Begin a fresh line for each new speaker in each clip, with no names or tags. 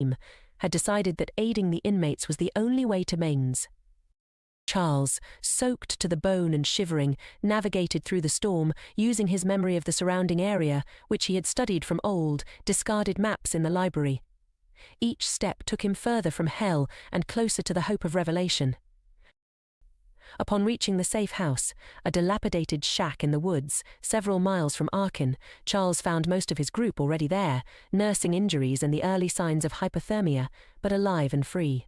regime, had decided that aiding the inmates was the only way to amends. Charles, soaked to the bone and shivering, navigated through the storm, using his memory of the surrounding area, which he had studied from old, discarded maps in the library. Each step took him further from hell and closer to the hope of revelation. Upon reaching the safe house, a dilapidated shack in the woods, several miles from Readin, Charles found most of his group already there, nursing injuries and the early signs of hypothermia, but alive and free.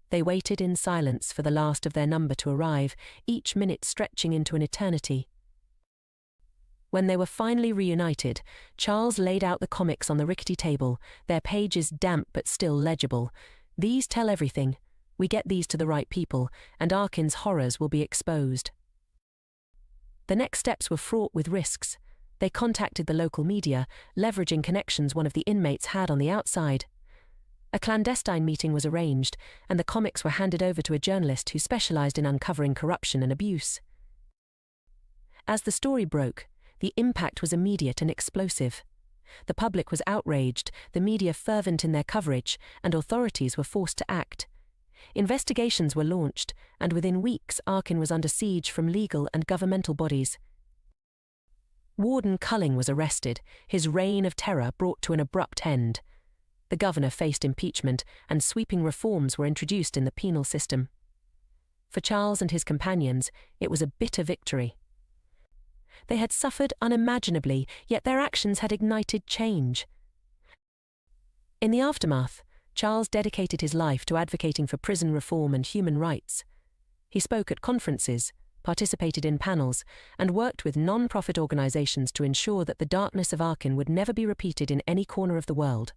They waited in silence for the last of their number to arrive, each minute stretching into an eternity. When they were finally reunited, Charles laid out the comics on the rickety table, their pages damp but still legible. "These tell everything. We get these to the right people, and Readin's horrors will be exposed." The next steps were fraught with risks. They contacted the local media, leveraging connections one of the inmates had on the outside. A clandestine meeting was arranged, and the comics were handed over to a journalist who specialized in uncovering corruption and abuse. As the story broke, the impact was immediate and explosive. The public was outraged, the media fervent in their coverage, and authorities were forced to act. Investigations were launched, and within weeks Readin was under siege from legal and governmental bodies. Warden Culling was arrested, his reign of terror brought to an abrupt end. The governor faced impeachment, and sweeping reforms were introduced in the penal system. For Charles and his companions, it was a bitter victory. They had suffered unimaginably, yet their actions had ignited change. In the aftermath, Charles dedicated his life to advocating for prison reform and human rights. He spoke at conferences, participated in panels, and worked with non-profit organizations to ensure that the darkness of Readin would never be repeated in any corner of the world.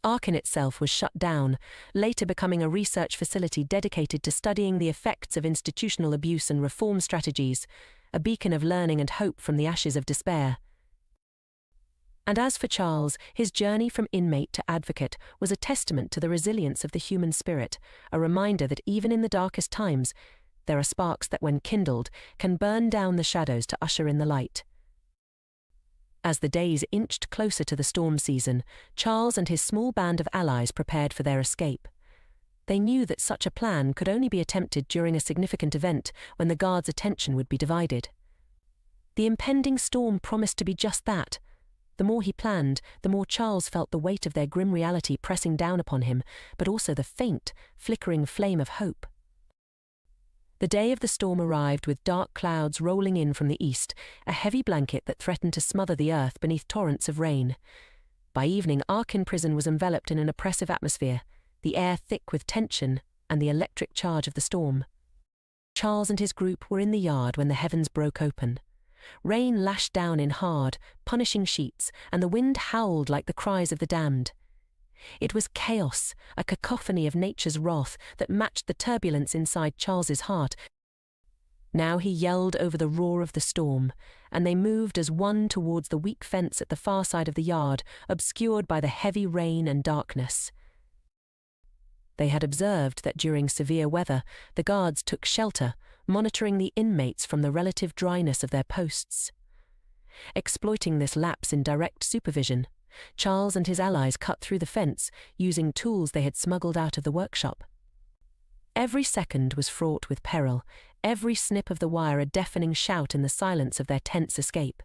Readin itself was shut down, later becoming a research facility dedicated to studying the effects of institutional abuse and reform strategies, a beacon of learning and hope from the ashes of despair. And as for Charles, his journey from inmate to advocate was a testament to the resilience of the human spirit, a reminder that even in the darkest times, there are sparks that, when kindled, can burn down the shadows to usher in the light. As the days inched closer to the storm season, Charles and his small band of allies prepared for their escape. They knew that such a plan could only be attempted during a significant event when the guards' attention would be divided. The impending storm promised to be just that. The more he planned, the more Charles felt the weight of their grim reality pressing down upon him, but also the faint, flickering flame of hope. The day of the storm arrived with dark clouds rolling in from the east, a heavy blanket that threatened to smother the earth beneath torrents of rain. By evening, Readin prison was enveloped in an oppressive atmosphere, the air thick with tension and the electric charge of the storm. Charles and his group were in the yard when the heavens broke open. Rain lashed down in hard, punishing sheets, and the wind howled like the cries of the damned. It was chaos, a cacophony of nature's wrath that matched the turbulence inside Charles's heart. Now he yelled over the roar of the storm, and they moved as one towards the weak fence at the far side of the yard, obscured by the heavy rain and darkness. They had observed that during severe weather, the guards took shelter, monitoring the inmates from the relative dryness of their posts. Exploiting this lapse in direct supervision, Charles and his allies cut through the fence, using tools they had smuggled out of the workshop. Every second was fraught with peril, every snip of the wire a deafening shout in the silence of their tense escape.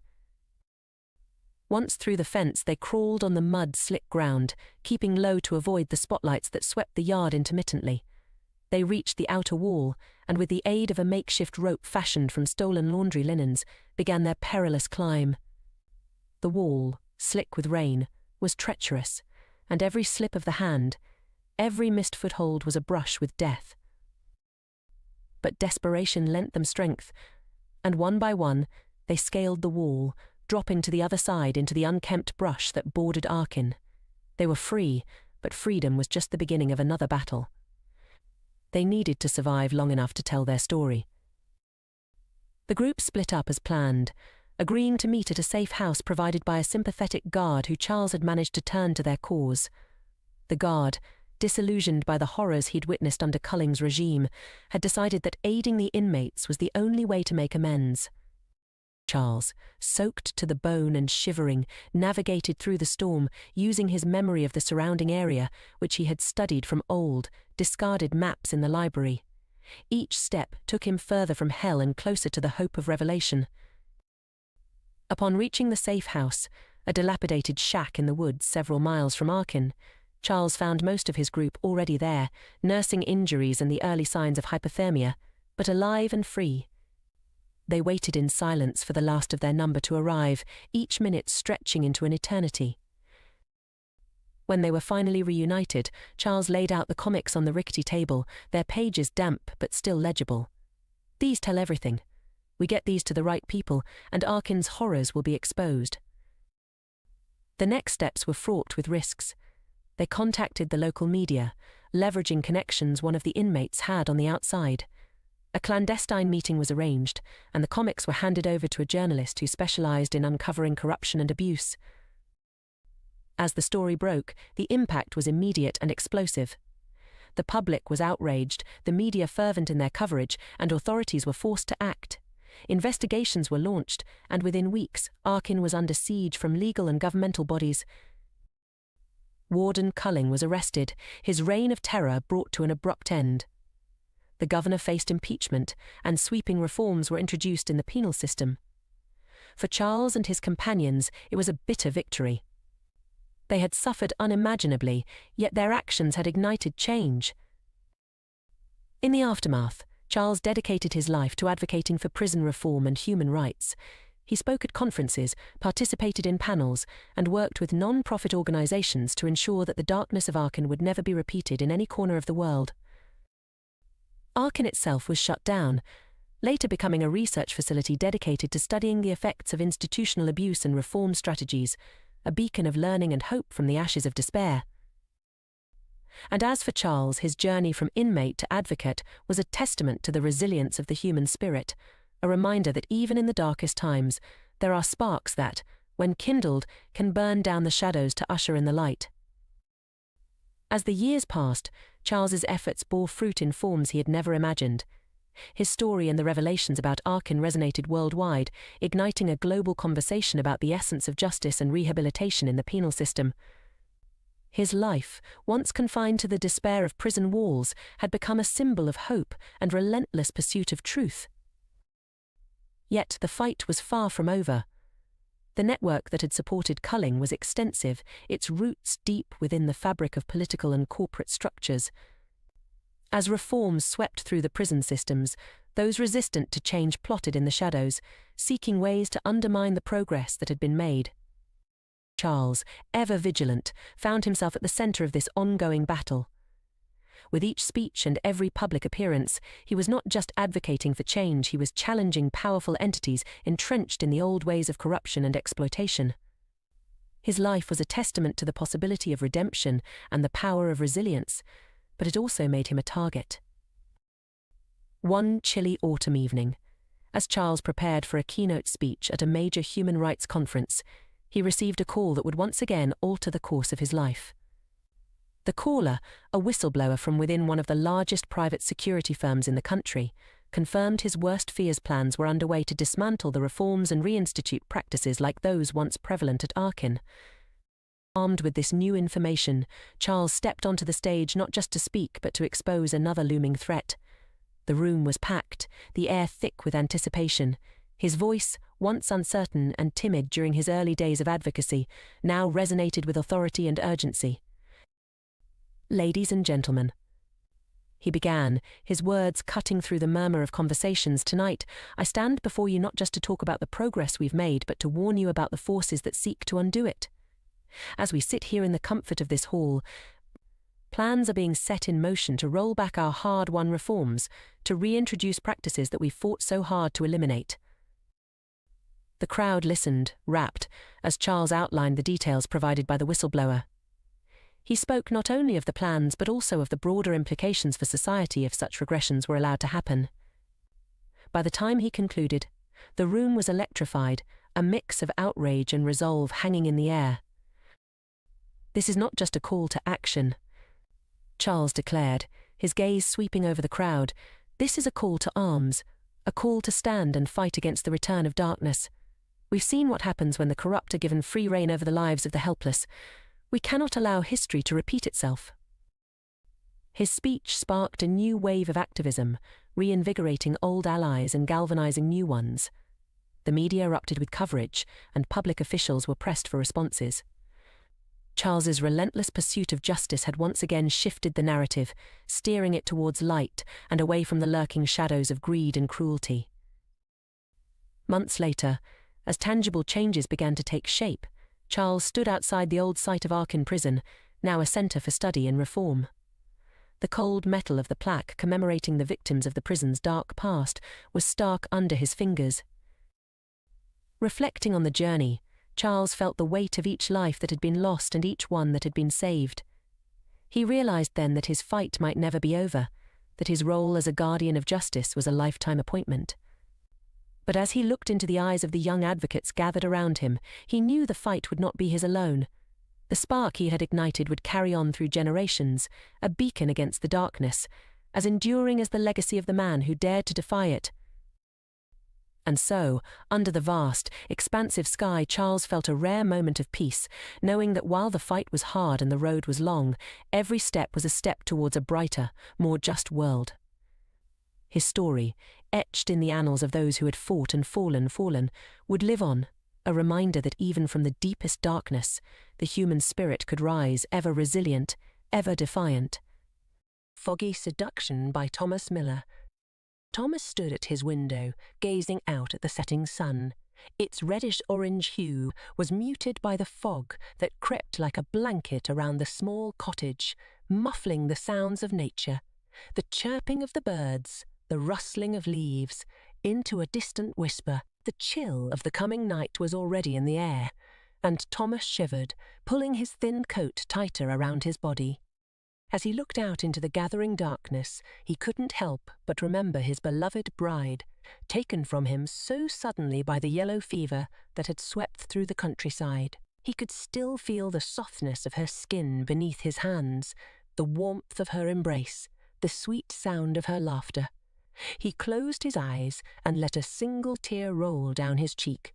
Once through the fence, they crawled on the mud-slick ground, keeping low to avoid the spotlights that swept the yard intermittently. They reached the outer wall, and with the aid of a makeshift rope fashioned from stolen laundry linens, began their perilous climb. The wall, slick with rain, was treacherous, and every slip of the hand, every missed foothold was a brush with death. But desperation lent them strength, and one by one, they scaled the wall, dropping to the other side into the unkempt brush that bordered Readin. They were free, but freedom was just the beginning of another battle. They needed to survive long enough to tell their story. The group split up as planned, agreeing to meet at a safe house provided by a sympathetic guard who Charles had managed to turn to their cause. The guard, disillusioned by the horrors he'd witnessed under Culling's regime, had decided that aiding the inmates was the only way to make amends. Charles, soaked to the bone and shivering, navigated through the storm, using his memory of the surrounding area, which he had studied from old, discarded maps in the library. Each step took him further from hell and closer to the hope of revelation. Upon reaching the safe house, a dilapidated shack in the woods several miles from Readin, Charles found most of his group already there, nursing injuries and the early signs of hypothermia, but alive and free. They waited in silence for the last of their number to arrive, each minute stretching into an eternity. When they were finally reunited, Charles laid out the comics on the rickety table, their pages damp but still legible. "These tell everything. We get these to the right people, and Readin's horrors will be exposed." The next steps were fraught with risks. They contacted the local media, leveraging connections one of the inmates had on the outside. A clandestine meeting was arranged, and the comics were handed over to a journalist who specialized in uncovering corruption and abuse. As the story broke, the impact was immediate and explosive. The public was outraged, the media fervent in their coverage, and authorities were forced to act. Investigations were launched, and within weeks, Readin was under siege from legal and governmental bodies. Warden Culling was arrested, his reign of terror brought to an abrupt end. The governor faced impeachment, and sweeping reforms were introduced in the penal system. For Charles and his companions, it was a bitter victory. They had suffered unimaginably, yet their actions had ignited change. In the aftermath, Charles dedicated his life to advocating for prison reform and human rights. He spoke at conferences, participated in panels, and worked with non-profit organizations to ensure that the darkness of Readin would never be repeated in any corner of the world. Readin itself was shut down, later becoming a research facility dedicated to studying the effects of institutional abuse and reform strategies, a beacon of learning and hope from the ashes of despair. And as for Charles, his journey from inmate to advocate was a testament to the resilience of the human spirit, a reminder that even in the darkest times, there are sparks that, when kindled, can burn down the shadows to usher in the light. As the years passed, Charles's efforts bore fruit in forms he had never imagined. His story and the revelations about Readin resonated worldwide, igniting a global conversation about the essence of justice and rehabilitation in the penal system. His life, once confined to the despair of prison walls, had become a symbol of hope and relentless pursuit of truth. Yet the fight was far from over. The network that had supported Culling was extensive, its roots deep within the fabric of political and corporate structures. As reforms swept through the prison systems, those resistant to change plotted in the shadows, seeking ways to undermine the progress that had been made. Charles, ever vigilant, found himself at the center of this ongoing battle. With each speech and every public appearance, he was not just advocating for change, he was challenging powerful entities entrenched in the old ways of corruption and exploitation. His life was a testament to the possibility of redemption and the power of resilience, but it also made him a target. One chilly autumn evening, as Charles prepared for a keynote speech at a major human rights conference, he received a call that would once again alter the course of his life. The caller, a whistleblower from within one of the largest private security firms in the country, confirmed his worst fears plans were underway to dismantle the reforms and reinstitute practices like those once prevalent at Readin. Armed with this new information, Charles stepped onto the stage not just to speak but to expose another looming threat. The room was packed, the air thick with anticipation. His voice, once uncertain and timid during his early days of advocacy, now resonated with authority and urgency. "Ladies and gentlemen," he began, his words cutting through the murmur of conversations, "tonight, I stand before you not just to talk about the progress we've made, but to warn you about the forces that seek to undo it. As we sit here in the comfort of this hall, plans are being set in motion to roll back our hard-won reforms, to reintroduce practices that we've fought so hard to eliminate." The crowd listened, rapt, as Charles outlined the details provided by the whistleblower. He spoke not only of the plans but also of the broader implications for society if such regressions were allowed to happen. By the time he concluded, the room was electrified, a mix of outrage and resolve hanging in the air. "This is not just a call to action," Charles declared, his gaze sweeping over the crowd. "This is a call to arms, a call to stand and fight against the return of darkness. We've seen what happens when the corrupt are given free rein over the lives of the helpless. We cannot allow history to repeat itself. His speech sparked a new wave of activism, reinvigorating old allies and galvanizing new ones. The media erupted with coverage, and public officials were pressed for responses. Charles's relentless pursuit of justice had once again shifted the narrative, steering it towards light and away from the lurking shadows of greed and cruelty. Months later, as tangible changes began to take shape, Charles stood outside the old site of Arkin Prison, now a centre for study and reform. The cold metal of the plaque commemorating the victims of the prison's dark past was stark under his fingers. Reflecting on the journey, Charles felt the weight of each life that had been lost and each one that had been saved. He realised then that his fight might never be over, that his role as a guardian of justice was a lifetime appointment. But as he looked into the eyes of the young advocates gathered around him, he knew the fight would not be his alone. The spark he had ignited would carry on through generations, a beacon against the darkness, as enduring as the legacy of the man who dared to defy it. And so, under the vast, expansive sky, Charles felt a rare moment of peace, knowing that while the fight was hard and the road was long, every step was a step towards a brighter, more just world. His story, etched in the annals of those who had fought and fallen, would live on, a reminder that even from the deepest darkness, the human spirit could rise, ever resilient, ever defiant. Foggy Seduction by Thomas Miller. Thomas stood at his window, gazing out at the setting sun. Its reddish-orange hue was muted by the fog that crept like a blanket around the small cottage, muffling the sounds of nature, the chirping of the birds, the rustling of leaves, into a distant whisper. The chill of the coming night was already in the air, and Thomas shivered, pulling his thin coat tighter around his body. As he looked out into the gathering darkness, he couldn't help but remember his beloved bride, taken from him so suddenly by the yellow fever that had swept through the countryside. He could still feel the softness of her skin beneath his hands, the warmth of her embrace, the sweet sound of her laughter. He closed his eyes and let a single tear roll down his cheek.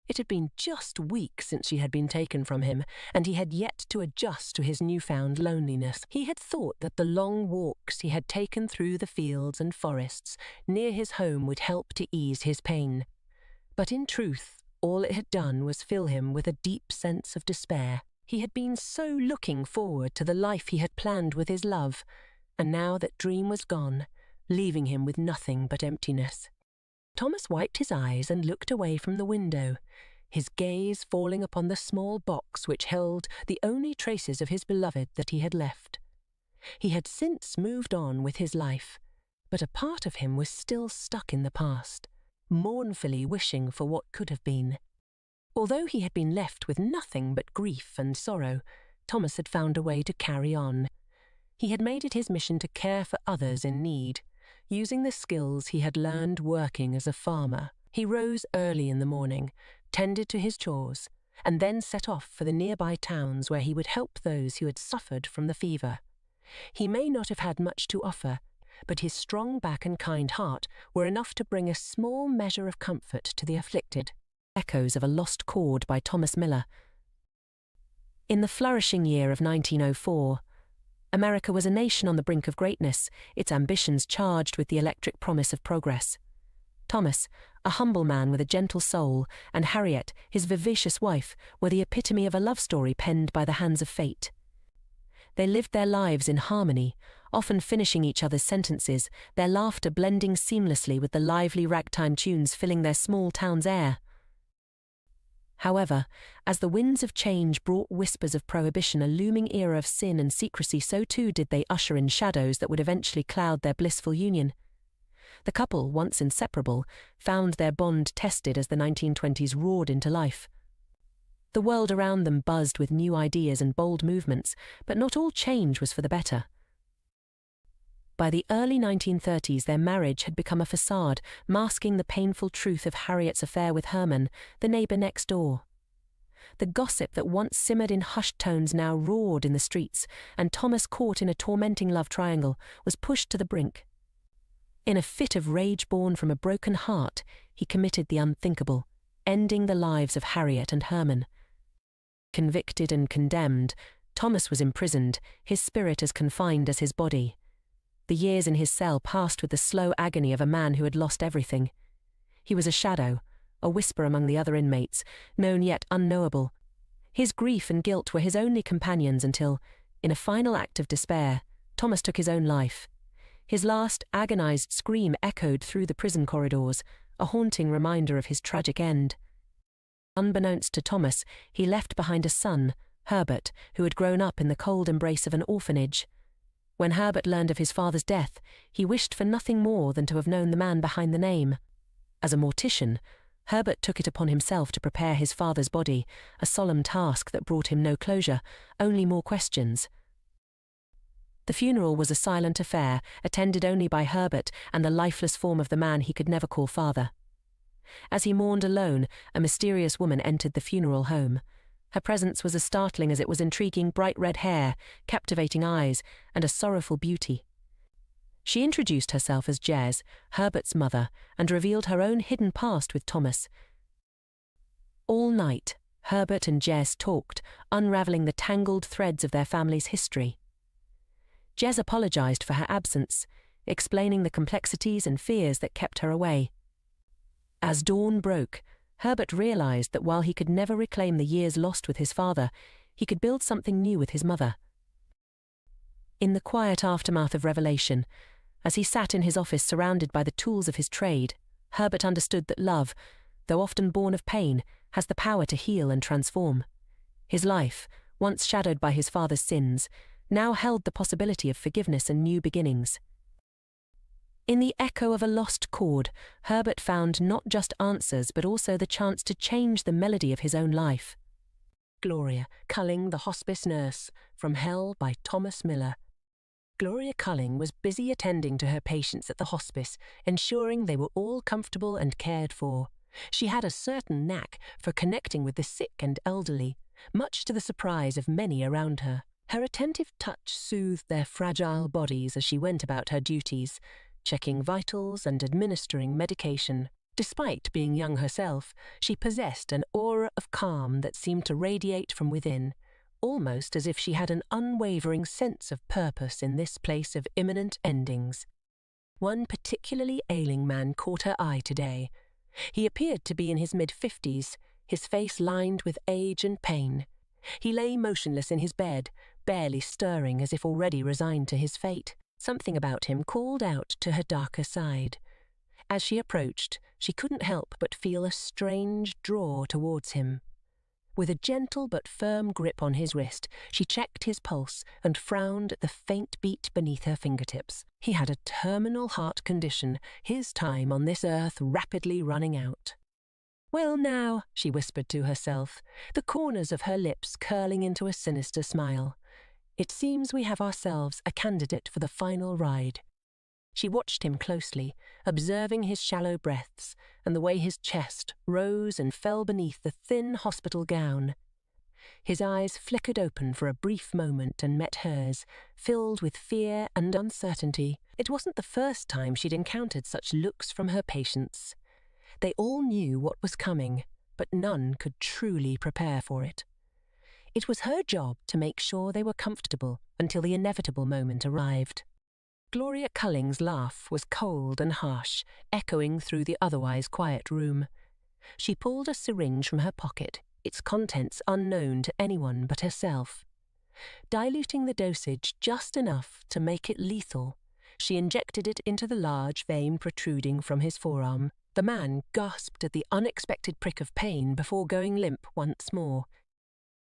It had been just weeks since she had been taken from him, and he had yet to adjust to his newfound loneliness. He had thought that the long walks he had taken through the fields and forests near his home would help to ease his pain. But in truth, all it had done was fill him with a deep sense of despair. He had been so looking forward to the life he had planned with his love, and now that dream was gone, leaving him with nothing but emptiness. Thomas wiped his eyes and looked away from the window, his gaze falling upon the small box which held the only traces of his beloved that he had left. He had since moved on with his life, but a part of him was still stuck in the past, mournfully wishing for what could have been. Although he had been left with nothing but grief and sorrow, Thomas had found a way to carry on. He had made it his mission to care for others in need, using the skills he had learned working as a farmer. He rose early in the morning, tended to his chores, and then set off for the nearby towns where he would help those who had suffered from the fever. He may not have had much to offer, but his strong back and kind heart were enough to bring a small measure of comfort to the afflicted. Echoes of a Lost Chord by Thomas Miller. In the flourishing year of 1904, America was a nation on the brink of greatness, its ambitions charged with the electric promise of progress. Thomas, a humble man with a gentle soul, and Harriet, his vivacious wife, were the epitome of a love story penned by the hands of fate. They lived their lives in harmony, often finishing each other's sentences, their laughter blending seamlessly with the lively ragtime tunes filling their small town's air. However, as the winds of change brought whispers of prohibition, a looming era of sin and secrecy, so too did they usher in shadows that would eventually cloud their blissful union. The couple, once inseparable, found their bond tested as the 1920s roared into life. The world around them buzzed with new ideas and bold movements, but not all change was for the better. By the early 1930s, their marriage had become a facade, masking the painful truth of Harriet's affair with Herman, the neighbour next door. The gossip that once simmered in hushed tones now roared in the streets, and Thomas, caught in a tormenting love triangle, was pushed to the brink. In a fit of rage born from a broken heart, he committed the unthinkable. ending the lives of Harriet and Herman. Convicted and condemned, Thomas was imprisoned, his spirit as confined as his body. The years in his cell passed with the slow agony of a man who had lost everything. He was a shadow, a whisper among the other inmates, known yet unknowable. His grief and guilt were his only companions until, in a final act of despair, Thomas took his own life. His last agonized scream echoed through the prison corridors, a haunting reminder of his tragic end. Unbeknownst to Thomas, he left behind a son, Herbert, who had grown up in the cold embrace of an orphanage. When Herbert learned of his father's death, he wished for nothing more than to have known the man behind the name. As a mortician, Herbert took it upon himself to prepare his father's body, a solemn task that brought him no closure, only more questions. The funeral was a silent affair, attended only by Herbert and the lifeless form of the man he could never call father. As he mourned alone, a mysterious woman entered the funeral home. Her presence was as startling as it was intriguing: bright red hair, captivating eyes, and a sorrowful beauty. She introduced herself as Jez, Herbert's mother, and revealed her own hidden past with Thomas. All night, Herbert and Jez talked, unravelling the tangled threads of their family's history. Jez apologised for her absence, explaining the complexities and fears that kept her away. As dawn broke, Herbert realised that while he could never reclaim the years lost with his father, he could build something new with his mother. In the quiet aftermath of revelation, as he sat in his office surrounded by the tools of his trade, Herbert understood that love, though often born of pain, has the power to heal and transform. His life, once shadowed by his father's sins, now held the possibility of forgiveness and new beginnings. In the echo of a lost chord, Herbert found not just answers but also the chance to change the melody of his own life. Gloria Culling, the Hospice Nurse, from Hell by Thomas Miller. Gloria Culling was busy attending to her patients at the hospice, ensuring they were all comfortable and cared for. She had a certain knack for connecting with the sick and elderly, much to the surprise of many around her. Her attentive touch soothed their fragile bodies as she went about her duties, checking vitals and administering medication. Despite being young herself, she possessed an aura of calm that seemed to radiate from within, almost as if she had an unwavering sense of purpose in this place of imminent endings. One particularly ailing man caught her eye today. He appeared to be in his mid-50s, his face lined with age and pain. He lay motionless in his bed, barely stirring as if already resigned to his fate. Something about him called out to her darker side. As she approached, she couldn't help but feel a strange draw towards him. With a gentle but firm grip on his wrist, she checked his pulse and frowned at the faint beat beneath her fingertips. He had a terminal heart condition, his time on this earth rapidly running out. "Well now," she whispered to herself, the corners of her lips curling into a sinister smile. "It seems we have ourselves a candidate for the final ride." She watched him closely, observing his shallow breaths and the way his chest rose and fell beneath the thin hospital gown. His eyes flickered open for a brief moment and met hers, filled with fear and uncertainty. It wasn't the first time she'd encountered such looks from her patients. They all knew what was coming, but none could truly prepare for it. It was her job to make sure they were comfortable until the inevitable moment arrived. Gloria Culling's laugh was cold and harsh, echoing through the otherwise quiet room. She pulled a syringe from her pocket, its contents unknown to anyone but herself. Diluting the dosage just enough to make it lethal, she injected it into the large vein protruding from his forearm. The man gasped at the unexpected prick of pain before going limp once more.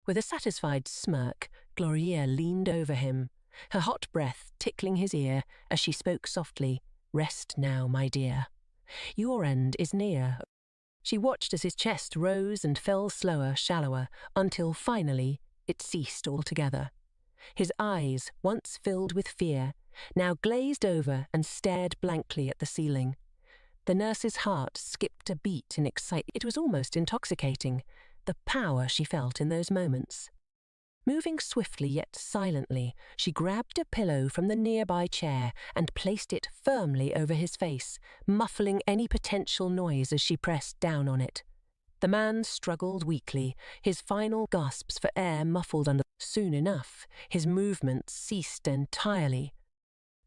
With a satisfied smirk, Gloria leaned over him, her hot breath tickling his ear as she spoke softly, "Rest now, my dear. Your end is near." She watched as his chest rose and fell slower, shallower, until finally it ceased altogether. His eyes, once filled with fear, now glazed over and stared blankly at the ceiling. The nurse's heart skipped a beat in excitement. It was almost intoxicating, the power she felt in those moments. Moving swiftly yet silently, she grabbed a pillow from the nearby chair and placed it firmly over his face, muffling any potential noise as she pressed down on it. The man struggled weakly, his final gasps for air muffled under. Soon enough, his movements ceased entirely.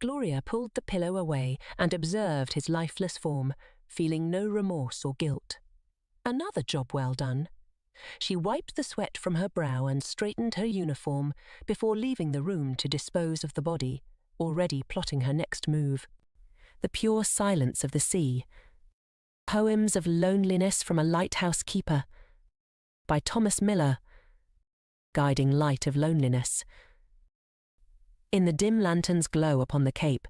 Gloria pulled the pillow away and observed his lifeless form, feeling no remorse or guilt. Another job well done. She wiped the sweat from her brow and straightened her uniform before leaving the room to dispose of the body, already plotting her next move. The pure silence of the sea. Poems of Loneliness from a Lighthouse Keeper by Thomas Miller. Guiding light of loneliness. In the dim lantern's glow upon the cape,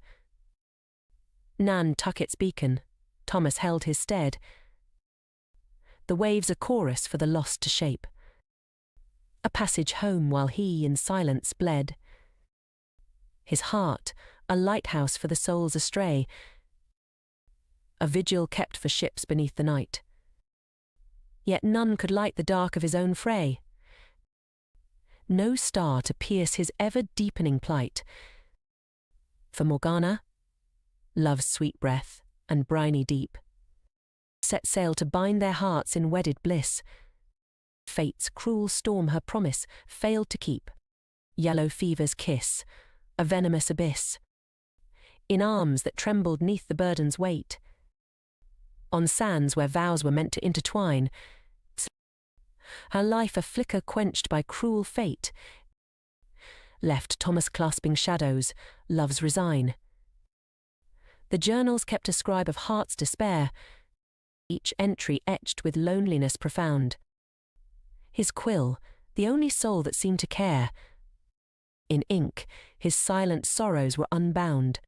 Nantucket's beacon, Thomas held his stead. The waves a chorus for the lost to shape. A passage home while he in silence bled. His heart, a lighthouse for the souls astray. A vigil kept for ships beneath the night. Yet none could light the dark of his own fray. No star to pierce his ever-deepening plight. For Morgana, love's sweet breath and briny deep, set sail to bind their hearts in wedded bliss. Fate's cruel storm her promise failed to keep. Yellow fever's kiss, a venomous abyss. In arms that trembled 'neath the burden's weight. On sands where vows were meant to intertwine. Her life a flicker quenched by cruel fate. Left Thomas clasping shadows, love's resign. The journals kept a scribe of heart's despair, each entry etched with loneliness profound. His quill, the only soul that seemed to care. In ink, his silent sorrows were unbound.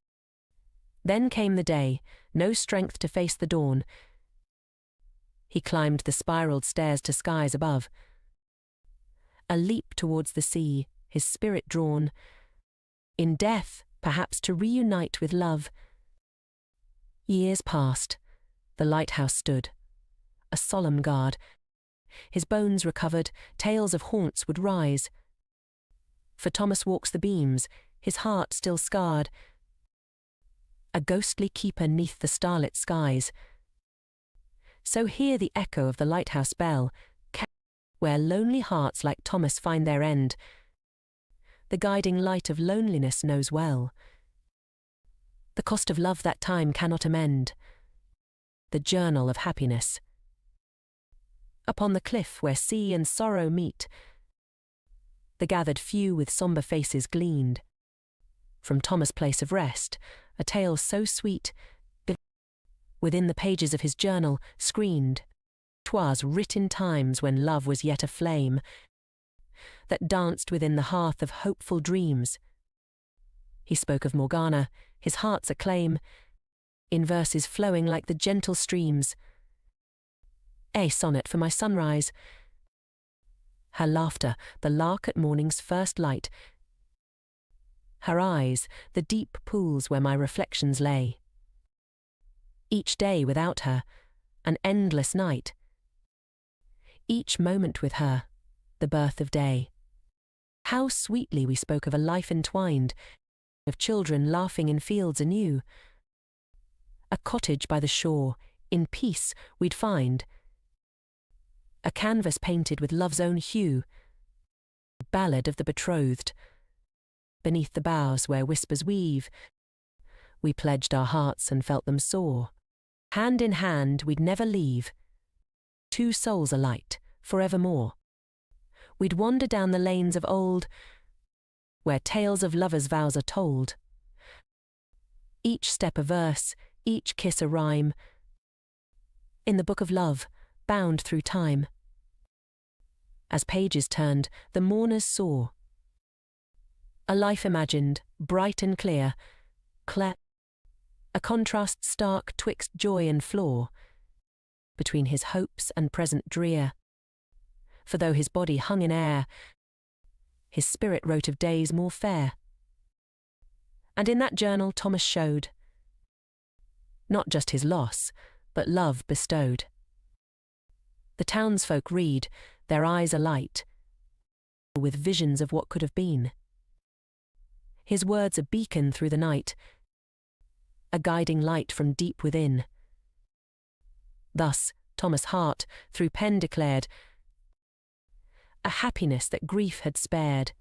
Then came the day, no strength to face the dawn. He climbed the spiraled stairs to skies above. A leap towards the sea, his spirit drawn. In death, perhaps to reunite with love. Years passed. The lighthouse stood, a solemn guard. His bones recovered, tales of haunts would rise. For Thomas walks the beams, his heart still scarred. A ghostly keeper 'neath the starlit skies. So hear the echo of the lighthouse bell, where lonely hearts like Thomas find their end. The guiding light of loneliness knows well. The cost of love that time cannot amend. The journal of happiness. Upon the cliff where sea and sorrow meet, the gathered few with sombre faces gleaned. From Thomas' place of rest, a tale so sweet, within the pages of his journal, screened. 'Twas writ in times when love was yet a flame, that danced within the hearth of hopeful dreams. He spoke of Morgana, his heart's acclaim, in verses flowing like the gentle streams. A sonnet for my sunrise. Her laughter, the lark at morning's first light. Her eyes, the deep pools where my reflections lay. Each day without her, an endless night. Each moment with her, the birth of day. How sweetly we spoke of a life entwined, of children laughing in fields anew. A cottage by the shore, in peace we'd find. A canvas painted with love's own hue. A ballad of the betrothed. Beneath the boughs where whispers weave, we pledged our hearts and felt them soar. Hand in hand we'd never leave. Two souls alight, forevermore. We'd wander down the lanes of old, where tales of lovers' vows are told. Each step a verse, each kiss a rhyme. In the book of love, bound through time. As pages turned, the mourners saw a life imagined, bright and clear, a contrast stark twixt joy and flaw, between his hopes and present drear. For though his body hung in air, his spirit wrote of days more fair. And in that journal Thomas showed not just his loss, but love bestowed. The townsfolk read, their eyes alight, with visions of what could have been. His words a beacon through the night, a guiding light from deep within. Thus, Thomas' heart, through pen declared, a happiness that grief had spared.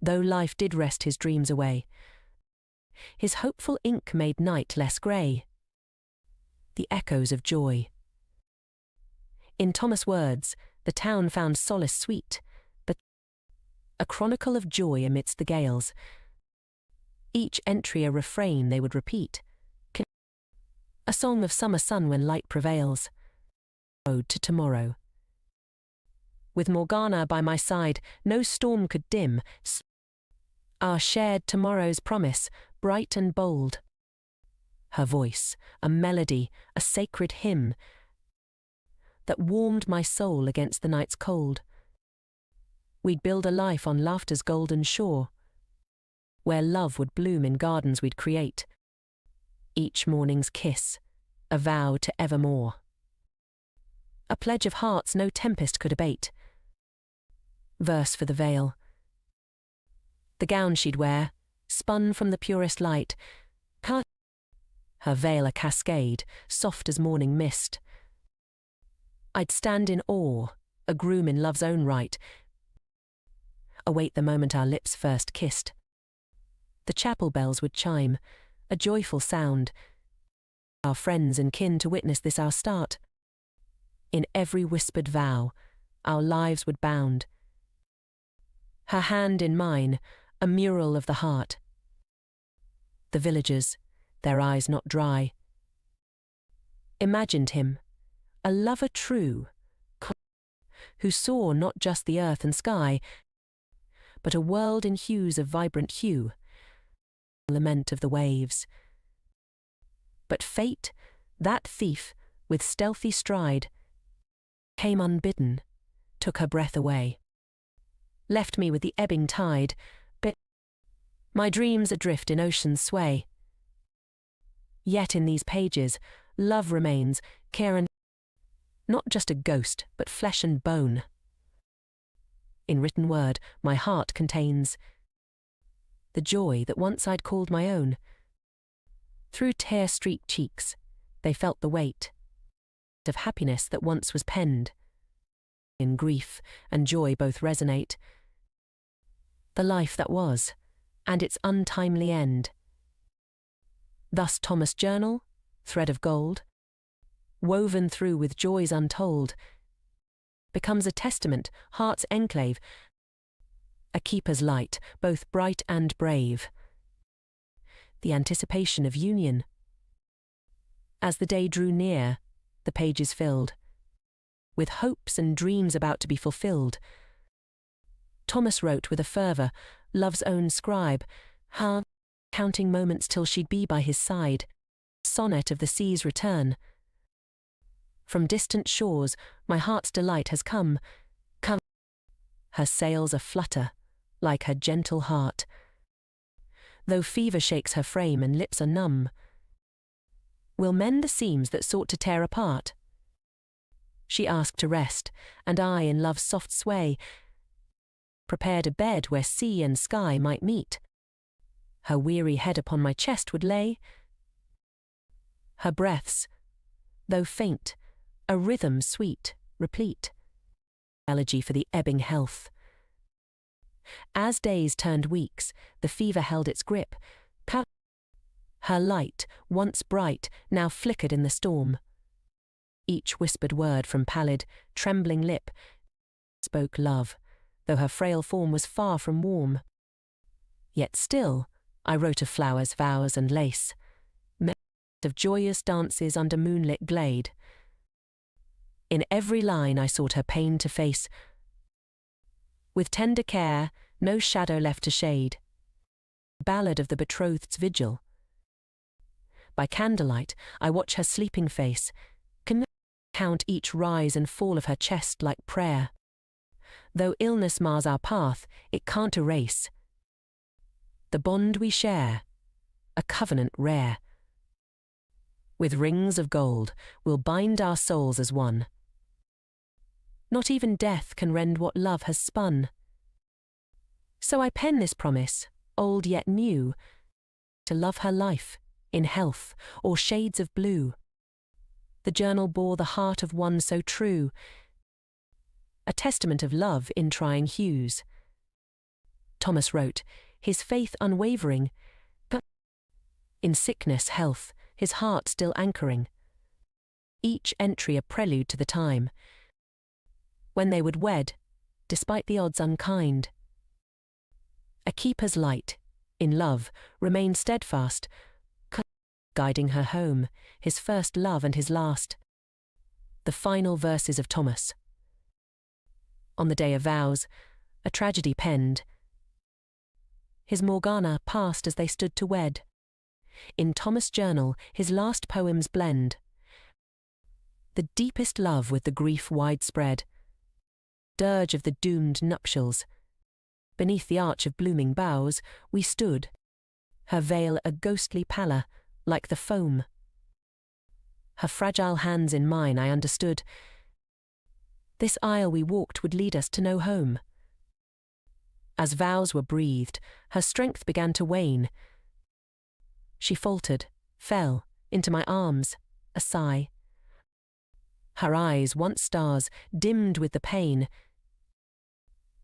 Though life did rest his dreams away, his hopeful ink made night less grey. The echoes of joy. In Thomas' words, the town found solace sweet, but a chronicle of joy amidst the gales. Each entry a refrain they would repeat. A song of summer sun when light prevails. Ode to tomorrow. With Morgana by my side, no storm could dim our shared tomorrow's promise, bright and bold. Her voice, a melody, a sacred hymn that warmed my soul against the night's cold. We'd build a life on laughter's golden shore, where love would bloom in gardens we'd create. Each morning's kiss, a vow to evermore. A pledge of hearts no tempest could abate. Verse for the veil. The gown she'd wear, spun from the purest light, her veil a cascade, soft as morning mist. I'd stand in awe, a groom in love's own right, await the moment our lips first kissed. The chapel bells would chime, a joyful sound, our friends and kin to witness this our start. In every whispered vow, our lives would bound. Her hand in mine, a mural of the heart. The villagers, their eyes not dry, imagined him, a lover true, who saw not just the earth and sky, but a world in hues of vibrant hue, lament of the waves. But fate, that thief, with stealthy stride, came unbidden, took her breath away, left me with the ebbing tide, but my dreams adrift in ocean's sway. Yet in these pages, love remains, care and not just a ghost, but flesh and bone. In written word, my heart contains the joy that once I'd called my own. Through tear-streaked cheeks, they felt the weight of happiness that once was penned. In grief and joy both resonate. The life that was, and its untimely end. Thus Thomas' journal, thread of gold, woven through with joys untold, becomes a testament, heart's enclave, a keeper's light, both bright and brave. The anticipation of union. As the day drew near, the pages filled with hopes and dreams about to be fulfilled. Thomas wrote with a fervour, love's own scribe, counting moments till she'd be by his side. Sonnet of the sea's return. From distant shores, my heart's delight has come. Her sails aflutter, like her gentle heart. Though fever shakes her frame and lips are numb, will mend the seams that sought to tear apart. She asked to rest, and I, in love's soft sway, prepared a bed where sea and sky might meet. Her weary head upon my chest would lay. Her breaths, though faint, a rhythm sweet, replete. Elegy for the ebbing health. As days turned weeks, the fever held its grip. Her light, once bright, now flickered in the storm. Each whispered word from pallid, trembling lip spoke love, though her frail form was far from warm. Yet still, I wrote of flowers, vows, and lace, of joyous dances under moonlit glade. In every line I sought her pain to face, with tender care, no shadow left to shade. Ballad of the betrothed's vigil. By candlelight, I watch her sleeping face, can count each rise and fall of her chest like prayer. Though illness mars our path, it can't erase the bond we share, a covenant rare. With rings of gold, we'll bind our souls as one. Not even death can rend what love has spun. So I pen this promise, old yet new, to love her life, in health or shades of blue. The journal bore the heart of one so true, a testament of love in trying hues. Thomas wrote, his faith unwavering, but in sickness, health, his heart still anchoring. Each entry a prelude to the time when they would wed, despite the odds unkind. A keeper's light, in love, remained steadfast, guiding her home, his first love and his last. The final verses of Thomas. On the day of vows, a tragedy penned. His Morgana passed as they stood to wed. In Thomas' journal, his last poems blend the deepest love with the grief widespread, dirge of the doomed nuptials. Beneath the arch of blooming boughs, we stood, her veil a ghostly pallor, like the foam. Her fragile hands in mine, I understood. This aisle we walked would lead us to no home. As vows were breathed, her strength began to wane. She faltered, fell, into my arms, a sigh. Her eyes, once stars, dimmed with the pain,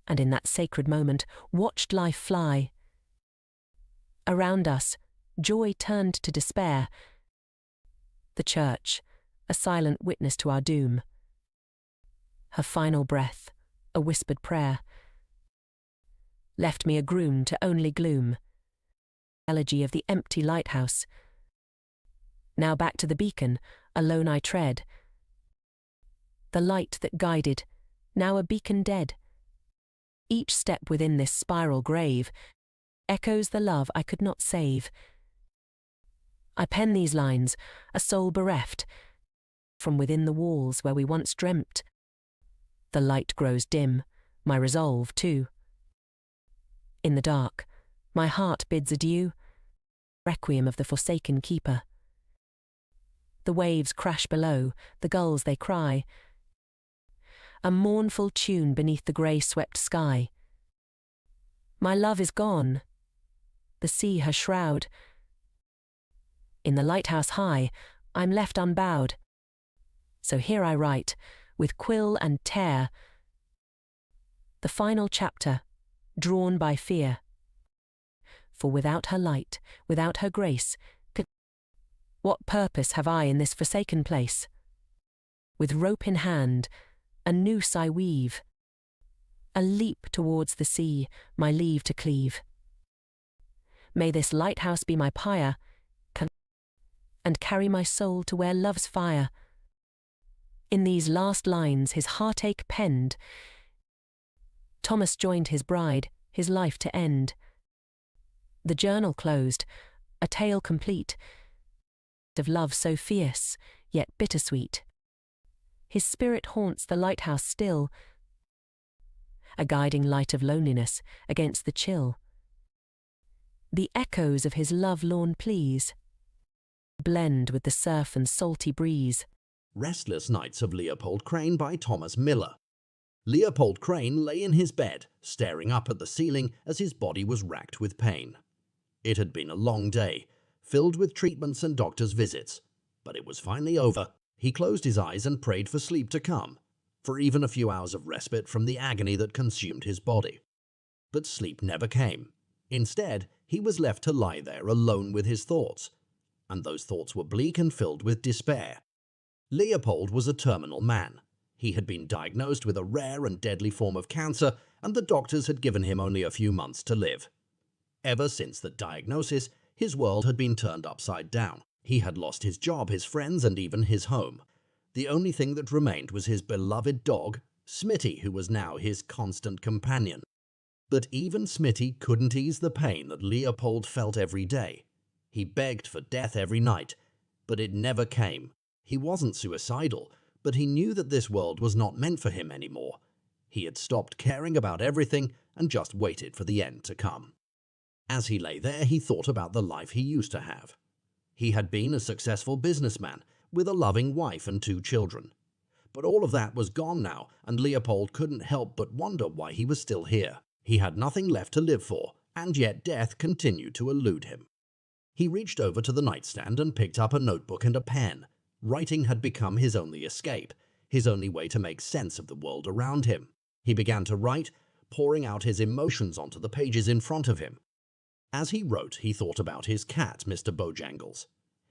and in that sacred moment watched life fly. Around us, joy turned to despair. The church, a silent witness to our doom. Her final breath, a whispered prayer, left me a groom to only gloom. Elegy of the empty lighthouse. Now back to the beacon, alone I tread. The light that guided, now a beacon dead. Each step within this spiral grave echoes the love I could not save. I pen these lines, a soul bereft, from within the walls where we once dreamt. The light grows dim, my resolve too. In the dark, my heart bids adieu, requiem of the forsaken keeper. The waves crash below, the gulls they cry, a mournful tune beneath the grey-swept sky. My love is gone, the sea her shroud. In the lighthouse high, I'm left unbowed. So here I write, with quill and tear, the final chapter, drawn by fear. For without her light, without her grace, what purpose have I in this forsaken place? With rope in hand, a noose I weave, a leap towards the sea, my leave to cleave. May this lighthouse be my pyre, and carry my soul to where love's fire. In these last lines his heartache penned, Thomas joined his bride, his life to end. The journal closed, a tale complete, of love so fierce, yet bittersweet. His spirit haunts the lighthouse still, a guiding light of loneliness against the chill. The echoes of his love-lorn pleas blend with the surf and salty breeze.
Restless Nights of Leopold Crane by Thomas Miller. Leopold Crane lay in his bed, staring up at the ceiling as his body was racked with pain. It had been a long day, filled with treatments and doctor's visits, but it was finally over. He closed his eyes and prayed for sleep to come, for even a few hours of respite from the agony that consumed his body. But sleep never came. Instead, he was left to lie there alone with his thoughts, and those thoughts were bleak and filled with despair. Leopold was a terminal man. He had been diagnosed with a rare and deadly form of cancer, and the doctors had given him only a few months to live. Ever since that diagnosis, his world had been turned upside down. He had lost his job, his friends, and even his home. The only thing that remained was his beloved dog, Smitty, who was now his constant companion. But even Smitty couldn't ease the pain that Leopold felt every day. He begged for death every night, but it never came. He wasn't suicidal, but he knew that this world was not meant for him anymore. He had stopped caring about everything and just waited for the end to come. As he lay there, he thought about the life he used to have. He had been a successful businessman with a loving wife and 2 children. But all of that was gone now, and Leopold couldn't help but wonder why he was still here. He had nothing left to live for, and yet death continued to elude him. He reached over to the nightstand and picked up a notebook and a pen. Writing had become his only escape, his only way to make sense of the world around him. He began to write, pouring out his emotions onto the pages in front of him. As he wrote, he thought about his cat, Mr. Bojangles.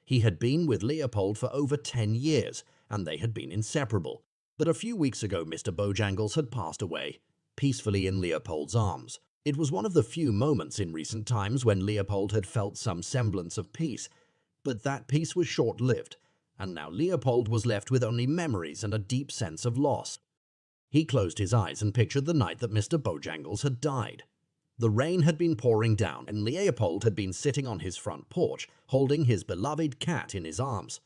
He had been with Leopold for over 10 years, and they had been inseparable. But a few weeks ago, Mr. Bojangles had passed away, peacefully in Leopold's arms. It was one of the few moments in recent times when Leopold had felt some semblance of peace, but that peace was short-lived, and now Leopold was left with only memories and a deep sense of loss. He closed his eyes and pictured the night that Mr. Bojangles had died. The rain had been pouring down, and Leopold had been sitting on his front porch, holding his beloved cat in his arms.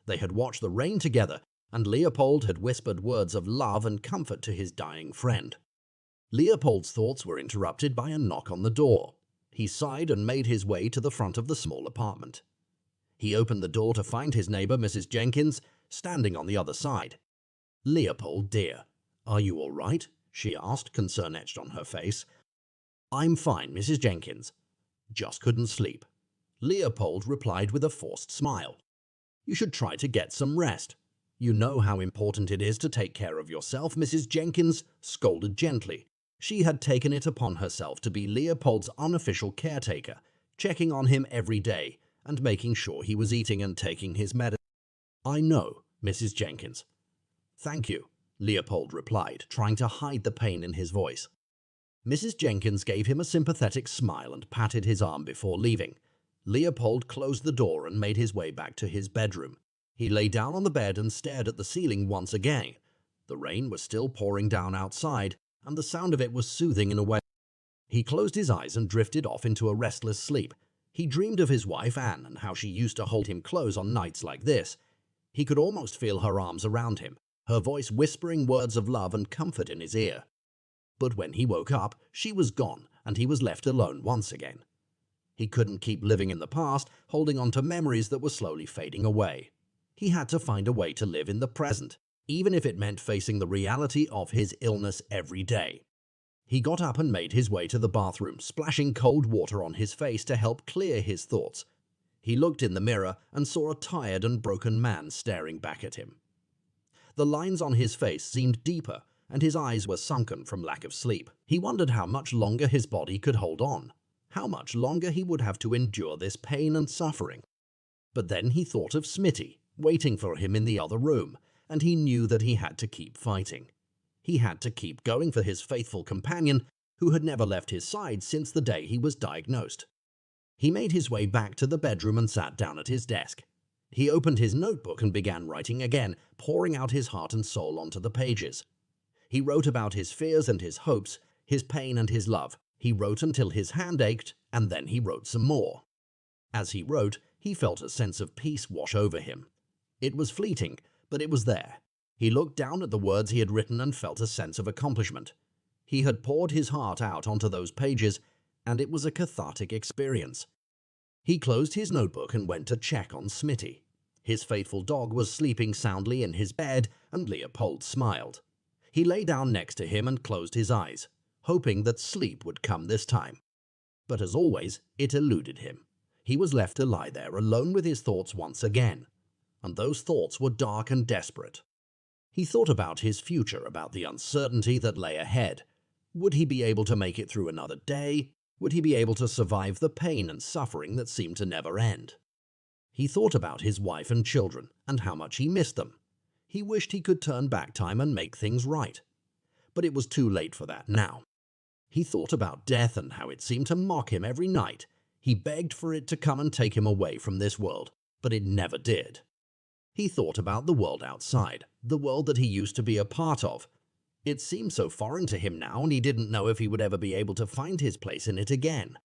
They had watched the rain together, and Leopold had whispered words of love and comfort to his dying friend. Leopold's thoughts were interrupted by a knock on the door. He sighed and made his way to the front of the small apartment. He opened the door to find his neighbor, Mrs. Jenkins, standing on the other side. "Leopold, dear, are you all right?" she asked, concern etched on her face. "I'm fine, Mrs. Jenkins. Just couldn't sleep." Leopold replied with a forced smile. "You should try to get some rest. You know how important it is to take care of yourself," Mrs. Jenkins scolded gently. She had taken it upon herself to be Leopold's unofficial caretaker, checking on him every day and making sure he was eating and taking his medicine. "I know, Mrs. Jenkins." "Thank you," Leopold replied, trying to hide the pain in his voice. Mrs. Jenkins gave him a sympathetic smile and patted his arm before leaving. Leopold closed the door and made his way back to his bedroom. He lay down on the bed and stared at the ceiling once again. The rain was still pouring down outside, and the sound of it was soothing in a way. He closed his eyes and drifted off into a restless sleep. He dreamed of his wife Anne and how she used to hold him close on nights like this. He could almost feel her arms around him, her voice whispering words of love and comfort in his ear. But when he woke up, she was gone, and he was left alone once again. He couldn't keep living in the past, holding on to memories that were slowly fading away. He had to find a way to live in the present, even if it meant facing the reality of his illness every day. He got up and made his way to the bathroom, splashing cold water on his face to help clear his thoughts. He looked in the mirror and saw a tired and broken man staring back at him. The lines on his face seemed deeper, and his eyes were sunken from lack of sleep. He wondered how much longer his body could hold on, how much longer he would have to endure this pain and suffering. But then he thought of Smitty, waiting for him in the other room, and he knew that he had to keep fighting. He had to keep going for his faithful companion, who had never left his side since the day he was diagnosed. He made his way back to the bedroom and sat down at his desk. He opened his notebook and began writing again, pouring out his heart and soul onto the pages. He wrote about his fears and his hopes, his pain and his love. He wrote until his hand ached, and then he wrote some more. As he wrote, he felt a sense of peace wash over him. It was fleeting, but it was there. He looked down at the words he had written and felt a sense of accomplishment. He had poured his heart out onto those pages, and it was a cathartic experience. He closed his notebook and went to check on Smitty. His faithful dog was sleeping soundly in his bed, and Leopold smiled. He lay down next to him and closed his eyes, hoping that sleep would come this time. But as always, it eluded him. He was left to lie there alone with his thoughts once again, and those thoughts were dark and desperate. He thought about his future, about the uncertainty that lay ahead. Would he be able to make it through another day? Would he be able to survive the pain and suffering that seemed to never end? He thought about his wife and children and how much he missed them. He wished he could turn back time and make things right. But it was too late for that now. He thought about death and how it seemed to mock him every night. He begged for it to come and take him away from this world, but it never did. He thought about the world outside, the world that he used to be a part of. It seemed so foreign to him now, and he didn't know if he would ever be able to find his place in it again.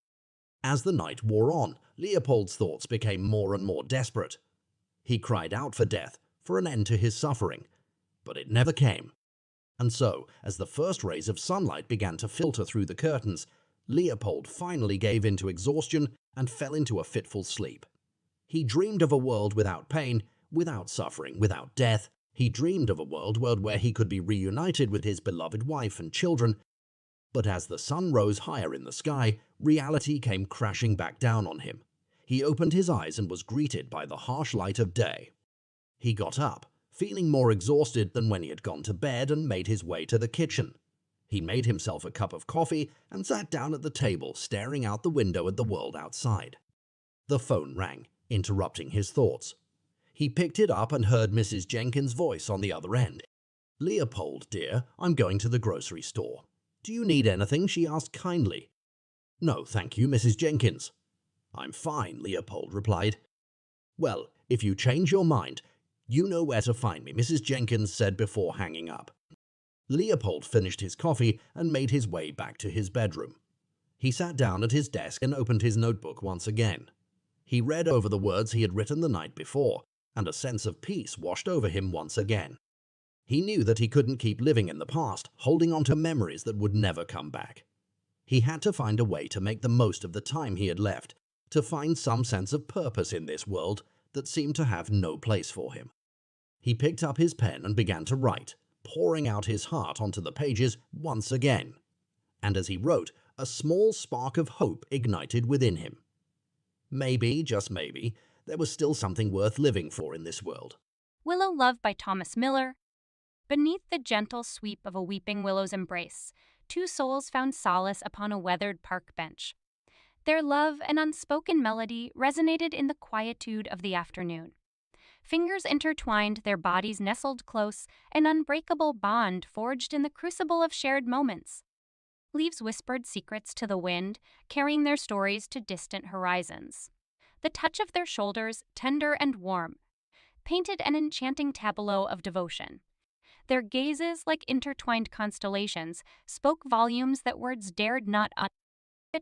As the night wore on, Leopold's thoughts became more and more desperate. He cried out for death, for an end to his suffering, but it never came. And so, as the first rays of sunlight began to filter through the curtains, Leopold finally gave in to exhaustion and fell into a fitful sleep. He dreamed of a world without pain, without suffering, without death. He dreamed of a world where he could be reunited with his beloved wife and children. But as the sun rose higher in the sky, reality came crashing back down on him. He opened his eyes and was greeted by the harsh light of day. He got up, feeling more exhausted than when he had gone to bed, and made his way to the kitchen. He made himself a cup of coffee and sat down at the table, staring out the window at the world outside. The phone rang, interrupting his thoughts. He picked it up and heard Mrs. Jenkins' voice on the other end. "Leopold, dear, I'm going to the grocery store. Do you need anything?" she asked kindly. "No, thank you, Mrs. Jenkins." "I'm fine," Leopold replied. "Well, if you change your mind, you know where to find me," Mrs. Jenkins said before hanging up. Leopold finished his coffee and made his way back to his bedroom. He sat down at his desk and opened his notebook once again. He read over the words he had written the night before, and a sense of peace washed over him once again. He knew that he couldn't keep living in the past, holding on to memories that would never come back. He had to find a way to make the most of the time he had left, to find some sense of purpose in this world that seemed to have no place for him. He picked up his pen and began to write, pouring out his heart onto the pages once again. And as he wrote, a small spark of hope ignited within him. Maybe, just maybe, there was still something worth living for in this world.
Willow Love by Thomas Miller. Beneath the gentle sweep of a weeping willow's embrace, two souls found solace upon a weathered park bench. Their love and unspoken melody resonated in the quietude of the afternoon. Fingers intertwined, their bodies nestled close, an unbreakable bond forged in the crucible of shared moments. Leaves whispered secrets to the wind, carrying their stories to distant horizons. The touch of their shoulders, tender and warm, painted an enchanting tableau of devotion. Their gazes, like intertwined constellations, spoke volumes that words dared not utter.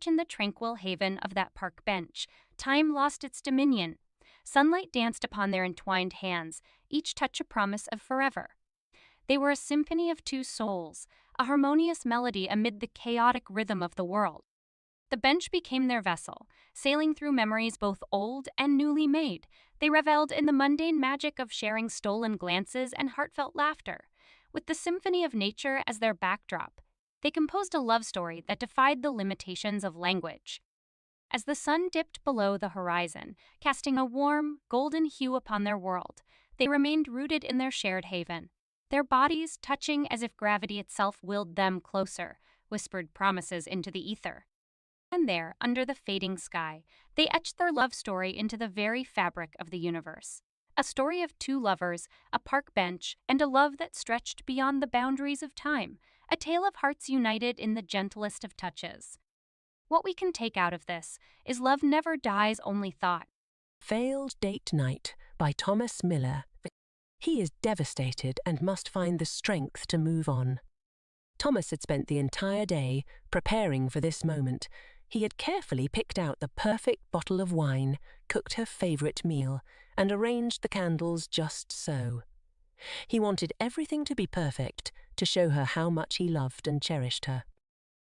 In the tranquil haven of that park bench, time lost its dominion. Sunlight danced upon their entwined hands, each touch a promise of forever. They were a symphony of two souls, a harmonious melody amid the chaotic rhythm of the world. The bench became their vessel, sailing through memories both old and newly made. They reveled in the mundane magic of sharing stolen glances and heartfelt laughter. With the symphony of nature as their backdrop, they composed a love story that defied the limitations of language. As the sun dipped below the horizon, casting a warm, golden hue upon their world, they remained rooted in their shared haven. Their bodies, touching as if gravity itself willed them closer, whispered promises into the ether. And there, under the fading sky, they etched their love story into the very fabric of the universe. A story of two lovers, a park bench, and a love that stretched beyond the boundaries of time. A tale of hearts united in the gentlest of touches. What we can take out of this is love never dies, only thought.
Failed Date Night by Thomas Miller. He is devastated and must find the strength to move on. Thomas had spent the entire day preparing for this moment. He had carefully picked out the perfect bottle of wine, cooked her favourite meal, and arranged the candles just so. He wanted everything to be perfect to show her how much he loved and cherished her.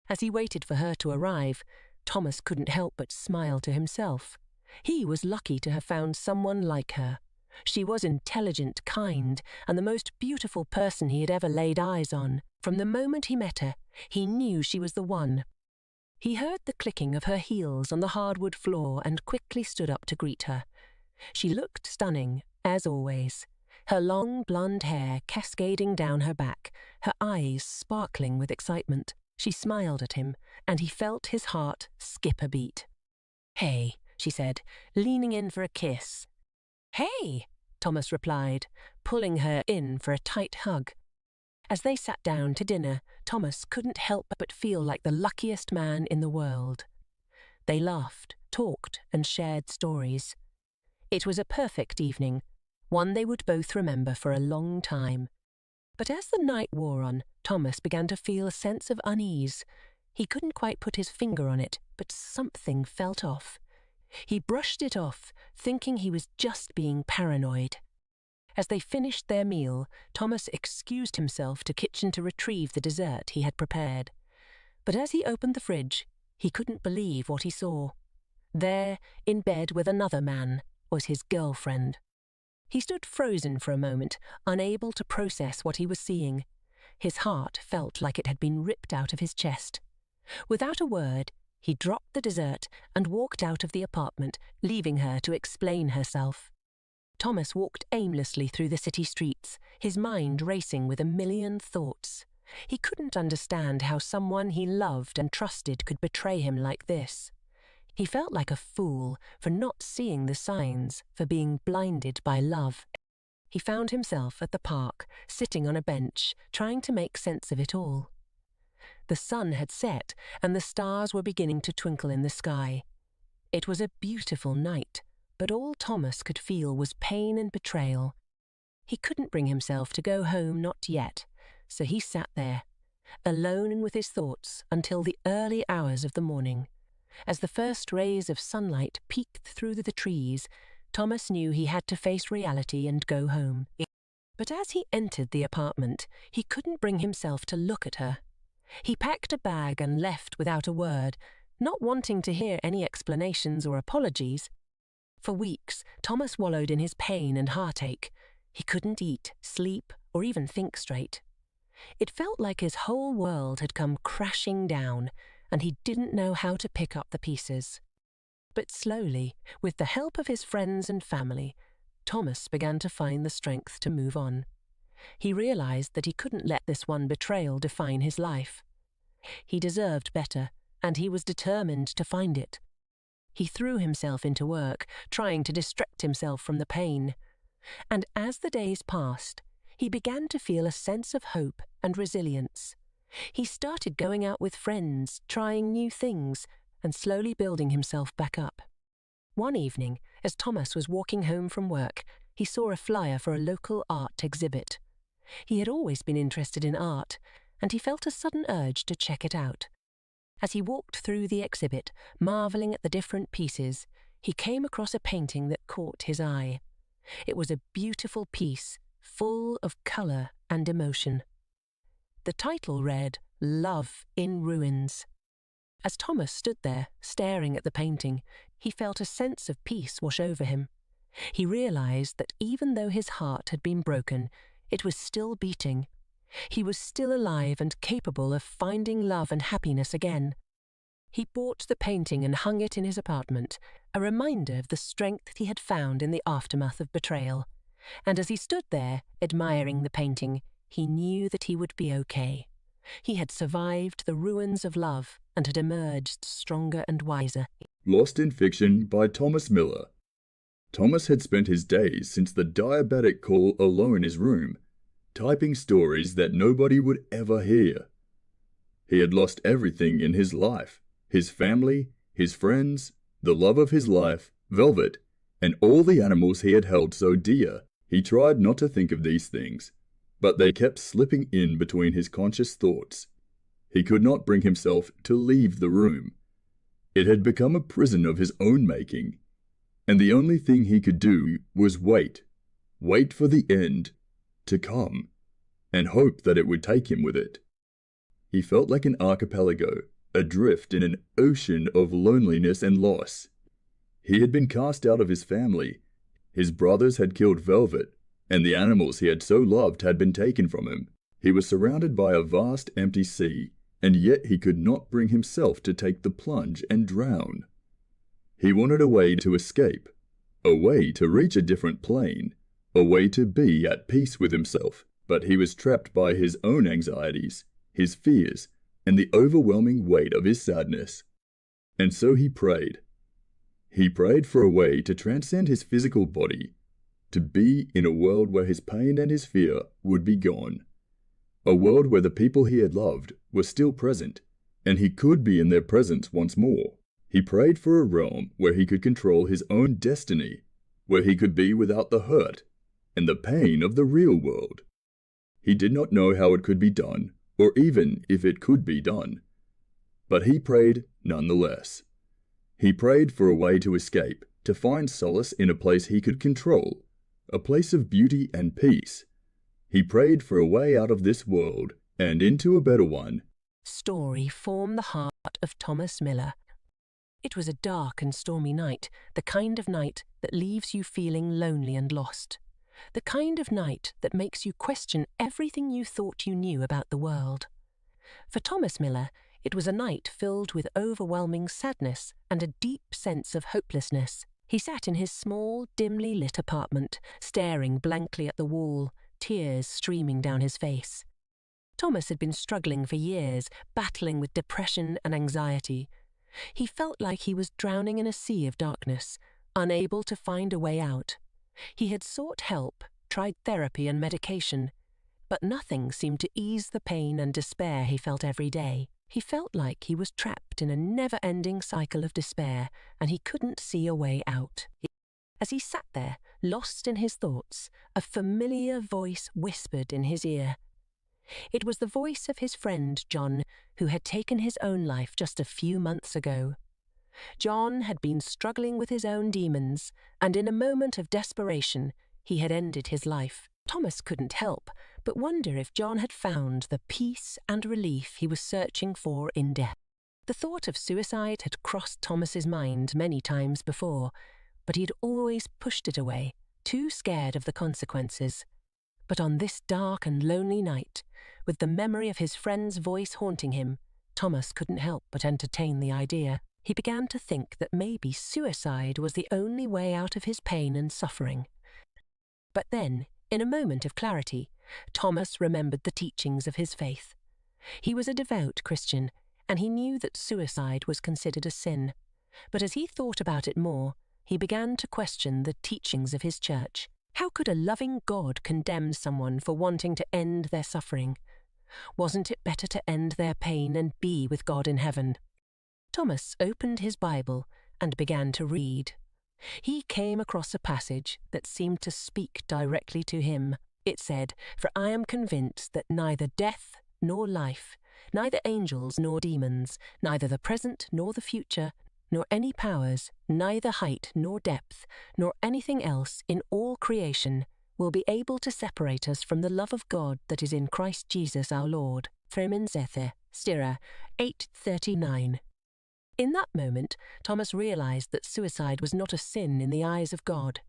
As he waited for her to arrive, Thomas couldn't help but smile to himself. He was lucky to have found someone like her. She was intelligent, kind, and the most beautiful person he had ever laid eyes on. From the moment he met her, he knew she was the one. He heard the clicking of her heels on the hardwood floor and quickly stood up to greet her. She looked stunning, as always, her long blonde hair cascading down her back, her eyes sparkling with excitement. She smiled at him, and he felt his heart skip a beat. "Hey," she said, leaning in for a kiss. "Hey," Thomas replied, pulling her in for a tight hug. As they sat down to dinner, Thomas couldn't help but feel like the luckiest man in the world. They laughed, talked, and shared stories. It was a perfect evening, one they would both remember for a long time. But as the night wore on, Thomas began to feel a sense of unease. He couldn't quite put his finger on it, but something felt off. He brushed it off, thinking he was just being paranoid. As they finished their meal, Thomas excused himself to kitchen to retrieve the dessert he had prepared. But as he opened the fridge, he couldn't believe what he saw. There, in bed with another man, was his girlfriend. He stood frozen for a moment, unable to process what he was seeing. His heart felt like it had been ripped out of his chest. Without a word, he dropped the dessert and walked out of the apartment, leaving her to explain herself. Thomas walked aimlessly through the city streets, his mind racing with a million thoughts. He couldn't understand how someone he loved and trusted could betray him like this. He felt like a fool for not seeing the signs, for being blinded by love. He found himself at the park, sitting on a bench, trying to make sense of it all. The sun had set, and the stars were beginning to twinkle in the sky. It was a beautiful night, but all Thomas could feel was pain and betrayal. He couldn't bring himself to go home, not yet, so he sat there, alone with his thoughts until the early hours of the morning. As the first rays of sunlight peeked through the trees, Thomas knew he had to face reality and go home. But as he entered the apartment, he couldn't bring himself to look at her. He packed a bag and left without a word, not wanting to hear any explanations or apologies. For weeks, Thomas wallowed in his pain and heartache. He couldn't eat, sleep, or even think straight. It felt like his whole world had come crashing down, and he didn't know how to pick up the pieces. But slowly, with the help of his friends and family, Thomas began to find the strength to move on. He realized that he couldn't let this one betrayal define his life. He deserved better, and he was determined to find it. He threw himself into work, trying to distract himself from the pain. And as the days passed, he began to feel a sense of hope and resilience. He started going out with friends, trying new things, and slowly building himself back up. One evening, as Thomas was walking home from work, he saw a flyer for a local art exhibit. He had always been interested in art, and he felt a sudden urge to check it out. As he walked through the exhibit, marveling at the different pieces, he came across a painting that caught his eye. It was a beautiful piece, full of colour and emotion. The title read, "Love in Ruins." As Thomas stood there, staring at the painting, he felt a sense of peace wash over him. He realized that even though his heart had been broken, it was still beating. He was still alive and capable of finding love and happiness again. He bought the painting and hung it in his apartment, a reminder of the strength he had found in the aftermath of betrayal. And as he stood there, admiring the painting, he knew that he would be okay. He had survived the ruins of love and had emerged stronger and wiser.
Lost in Fiction by Thomas Miller. Thomas had spent his days since the diabetic call alone in his room, typing stories that nobody would ever hear. He had lost everything in his life, his family, his friends, the love of his life, Velvet, and all the animals he had held so dear. He tried not to think of these things, but they kept slipping in between his conscious thoughts. He could not bring himself to leave the room. It had become a prison of his own making, and the only thing he could do was wait for the end to come, and hope that it would take him with it. He felt like an archipelago, adrift in an ocean of loneliness and loss. He had been cast out of his family. His brothers had killed Velvet, and the animals he had so loved had been taken from him. He was surrounded by a vast empty sea, and yet he could not bring himself to take the plunge and drown. He wanted a way to escape, a way to reach a different plane, a way to be at peace with himself, but he was trapped by his own anxieties, his fears, and the overwhelming weight of his sadness. And so he prayed. He prayed for a way to transcend his physical body, to be in a world where his pain and his fear would be gone, a world where the people he had loved were still present, and he could be in their presence once more. He prayed for a realm where he could control his own destiny, where he could be without the hurt and the pain of the real world. He did not know how it could be done, or even if it could be done. But he prayed nonetheless. He prayed for a way to escape, to find solace in a place he could control, a place of beauty and peace. He prayed for a way out of this world and into a better one.
Story formed the heart of Thomas Miller. It was a dark and stormy night, the kind of night that leaves you feeling lonely and lost. The kind of night that makes you question everything you thought you knew about the world. For Thomas Miller, it was a night filled with overwhelming sadness and a deep sense of hopelessness. He sat in his small, dimly lit apartment, staring blankly at the wall, tears streaming down his face. Thomas had been struggling for years, battling with depression and anxiety. He felt like he was drowning in a sea of darkness, unable to find a way out. He had sought help, tried therapy and medication, but nothing seemed to ease the pain and despair he felt every day. He felt like he was trapped in a never-ending cycle of despair, and he couldn't see a way out. As he sat there, lost in his thoughts, a familiar voice whispered in his ear. It was the voice of his friend John, who had taken his own life just a few months ago. John had been struggling with his own demons, and in a moment of desperation, he had ended his life. Thomas couldn't help but wonder if John had found the peace and relief he was searching for in death. The thought of suicide had crossed Thomas's mind many times before, but he'd always pushed it away, too scared of the consequences. But on this dark and lonely night, with the memory of his friend's voice haunting him, Thomas couldn't help but entertain the idea. He began to think that maybe suicide was the only way out of his pain and suffering. But then, in a moment of clarity, Thomas remembered the teachings of his faith. He was a devout Christian, and he knew that suicide was considered a sin. But as he thought about it more, he began to question the teachings of his church. How could a loving God condemn someone for wanting to end their suffering? Wasn't it better to end their pain and be with God in heaven? Thomas opened his Bible and began to read. He came across a passage that seemed to speak directly to him. It said, "For I am convinced that neither death nor life, neither angels nor demons, neither the present nor the future, nor any powers, neither height nor depth, nor anything else in all creation will be able to separate us from the love of God that is in Christ Jesus our Lord." Romans 8:39. In that moment, Thomas realized that suicide was not a sin in the eyes of God.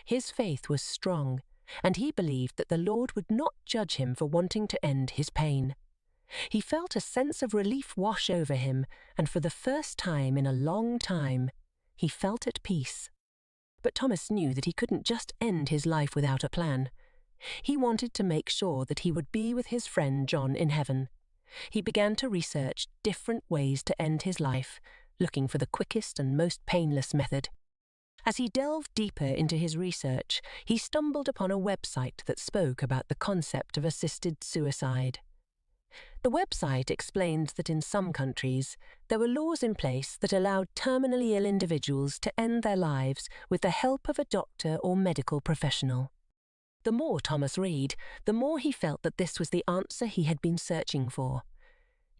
His faith was strong, and he believed that the Lord would not judge him for wanting to end his pain. He felt a sense of relief wash over him, and for the first time in a long time, he felt at peace. But Thomas knew that he couldn't just end his life without a plan. He wanted to make sure that he would be with his friend John in heaven. He began to research different ways to end his life, looking for the quickest and most painless method. As he delved deeper into his research, he stumbled upon a website that spoke about the concept of assisted suicide. The website explained that in some countries, there were laws in place that allowed terminally ill individuals to end their lives with the help of a doctor or medical professional. The more Thomas read, the more he felt that this was the answer he had been searching for.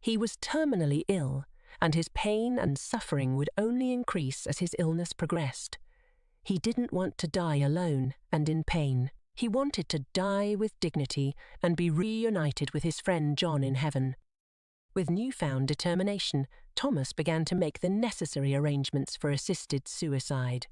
He was terminally ill, and his pain and suffering would only increase as his illness progressed. He didn't want to die alone and in pain. He wanted to die with dignity and be reunited with his friend John in heaven. With newfound determination, Thomas began to make the necessary arrangements for assisted suicide.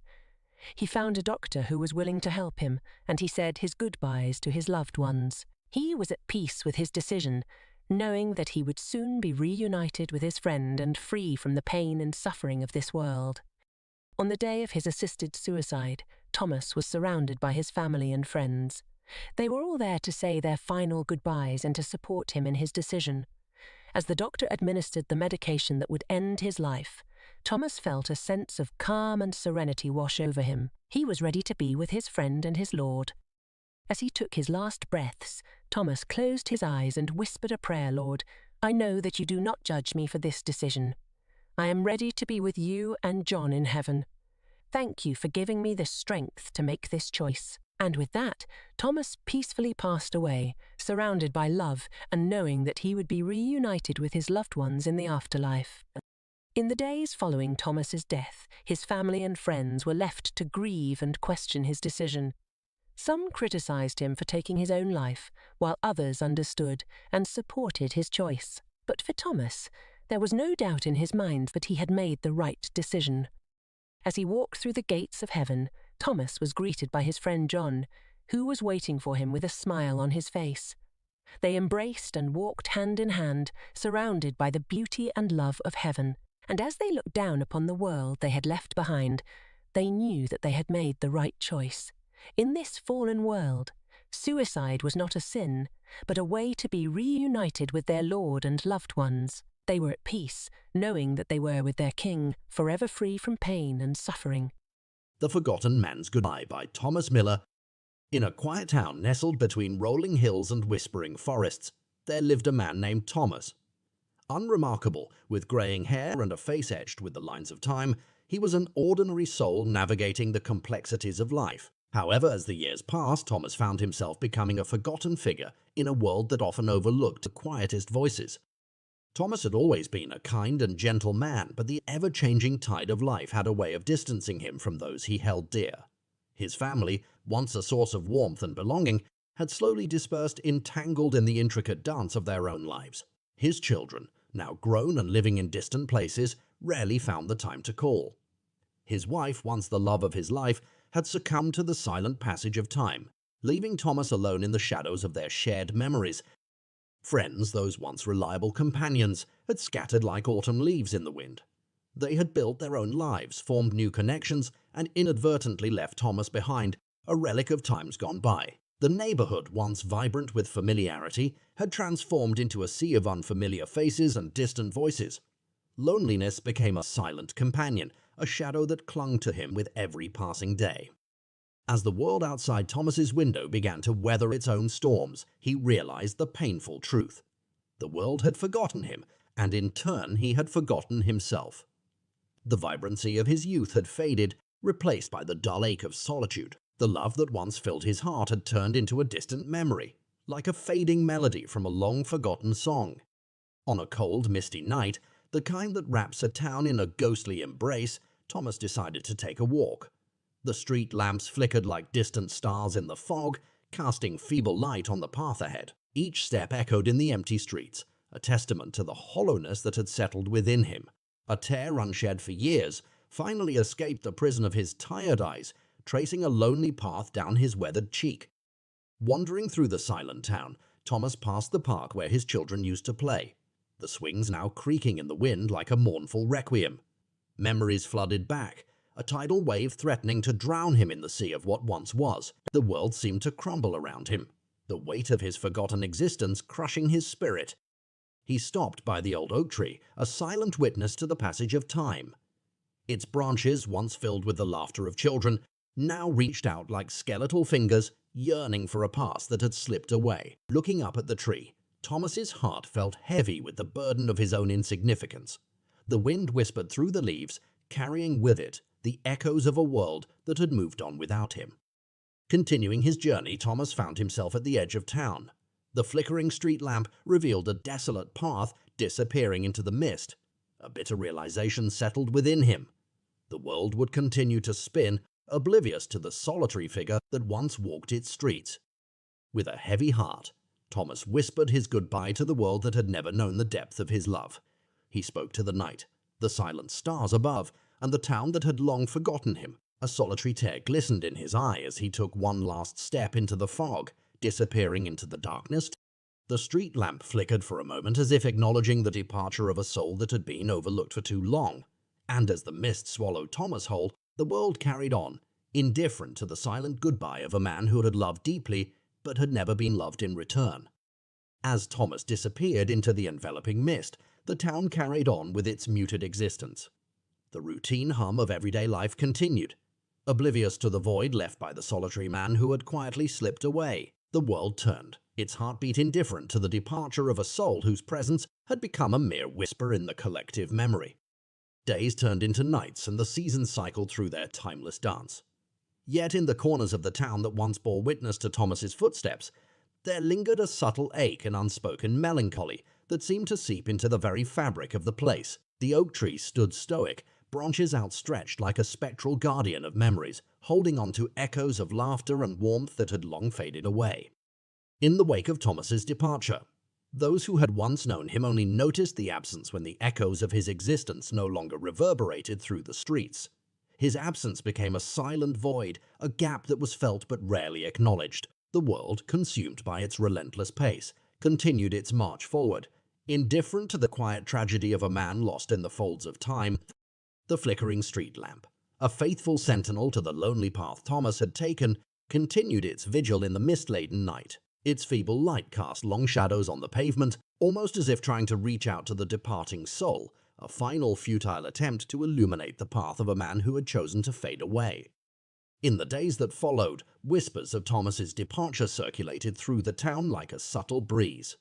He found a doctor who was willing to help him, and he said his goodbyes to his loved ones. He was at peace with his decision, knowing that he would soon be reunited with his friend and free from the pain and suffering of this world. On the day of his assisted suicide, Thomas was surrounded by his family and friends. They were all there to say their final goodbyes and to support him in his decision. As the doctor administered the medication that would end his life, Thomas felt a sense of calm and serenity wash over him. He was ready to be with his friend and his Lord. As he took his last breaths, Thomas closed his eyes and whispered a prayer. "Lord, I know that you do not judge me for this decision. I am ready to be with you and John in heaven. Thank you for giving me the strength to make this choice." And with that, Thomas peacefully passed away, surrounded by love and knowing that he would be reunited with his loved ones in the afterlife. In the days following Thomas's death, his family and friends were left to grieve and question his decision. Some criticized him for taking his own life, while others understood and supported his choice. But for Thomas, there was no doubt in his mind that he had made the right decision. As he walked through the gates of heaven, Thomas was greeted by his friend John, who was waiting for him with a smile on his face. They embraced and walked hand in hand, surrounded by the beauty and love of heaven. And as they looked down upon the world they had left behind, they knew that they had made the right choice. In this fallen world, suicide was not a sin, but a way to be reunited with their Lord and loved ones. They were at peace, knowing that they were with their King, forever free from pain and suffering.
The Forgotten Man's Goodbye by Thomas Miller. In a quiet town nestled between rolling hills and whispering forests, there lived a man named Thomas. Unremarkable, with greying hair and a face etched with the lines of time, he was an ordinary soul navigating the complexities of life. However, as the years passed, Thomas found himself becoming a forgotten figure in a world that often overlooked the quietest voices. Thomas had always been a kind and gentle man, but the ever-changing tide of life had a way of distancing him from those he held dear. His family, once a source of warmth and belonging, had slowly dispersed, entangled in the intricate dance of their own lives. His children, now grown and living in distant places, rarely found the time to call. His wife, once the love of his life, had succumbed to the silent passage of time, leaving Thomas alone in the shadows of their shared memories. Friends, those once reliable companions, had scattered like autumn leaves in the wind. They had built their own lives, formed new connections, and inadvertently left Thomas behind, a relic of times gone by. The neighborhood, once vibrant with familiarity, had transformed into a sea of unfamiliar faces and distant voices. Loneliness became a silent companion, a shadow that clung to him with every passing day. As the world outside Thomas's window began to weather its own storms, he realized the painful truth. The world had forgotten him, and in turn he had forgotten himself. The vibrancy of his youth had faded, replaced by the dull ache of solitude. The love that once filled his heart had turned into a distant memory, like a fading melody from a long-forgotten song. On a cold, misty night, the kind that wraps a town in a ghostly embrace, Thomas decided to take a walk. The street lamps flickered like distant stars in the fog, casting feeble light on the path ahead. Each step echoed in the empty streets, a testament to the hollowness that had settled within him. A tear unshed for years finally escaped the prison of his tired eyes, tracing a lonely path down his weathered cheek. Wandering through the silent town, Thomas passed the park where his children used to play, the swings now creaking in the wind like a mournful requiem. Memories flooded back, a tidal wave threatening to drown him in the sea of what once was. The world seemed to crumble around him, the weight of his forgotten existence crushing his spirit. He stopped by the old oak tree, a silent witness to the passage of time. Its branches, once filled with the laughter of children, now reached out like skeletal fingers, yearning for a past that had slipped away. Looking up at the tree, Thomas's heart felt heavy with the burden of his own insignificance. The wind whispered through the leaves, carrying with it the echoes of a world that had moved on without him. Continuing his journey, Thomas found himself at the edge of town. The flickering street lamp revealed a desolate path disappearing into the mist. A bitter realization settled within him. The world would continue to spin, oblivious to the solitary figure that once walked its streets. With a heavy heart, Thomas whispered his goodbye to the world that had never known the depth of his love. He spoke to the night, the silent stars above, and the town that had long forgotten him. A solitary tear glistened in his eye as he took one last step into the fog, disappearing into the darkness. The street lamp flickered for a moment as if acknowledging the departure of a soul that had been overlooked for too long. And as the mist swallowed Thomas whole, the world carried on, indifferent to the silent goodbye of a man who had loved deeply but had never been loved in return. As Thomas disappeared into the enveloping mist, the town carried on with its muted existence. The routine hum of everyday life continued, oblivious to the void left by the solitary man who had quietly slipped away. The world turned, its heartbeat indifferent to the departure of a soul whose presence had become a mere whisper in the collective memory. Days turned into nights, and the seasons cycled through their timeless dance. Yet in the corners of the town that once bore witness to Thomas's footsteps, there lingered a subtle ache and unspoken melancholy that seemed to seep into the very fabric of the place. The oak tree stood stoic, branches outstretched like a spectral guardian of memories, holding on to echoes of laughter and warmth that had long faded away. In the wake of Thomas's departure, those who had once known him only noticed the absence when the echoes of his existence no longer reverberated through the streets. His absence became a silent void, a gap that was felt but rarely acknowledged. The world, consumed by its relentless pace, continued its march forward, indifferent to the quiet tragedy of a man lost in the folds of time. The flickering street lamp, A faithful sentinel to the lonely path Thomas had taken continued its vigil in the mist-laden night. Its feeble light cast long shadows on the pavement, almost as if trying to reach out to the departing soul, a final futile attempt to illuminate the path of a man who had chosen to fade away. In the days that followed, whispers of Thomas's departure circulated through the town like a subtle breeze.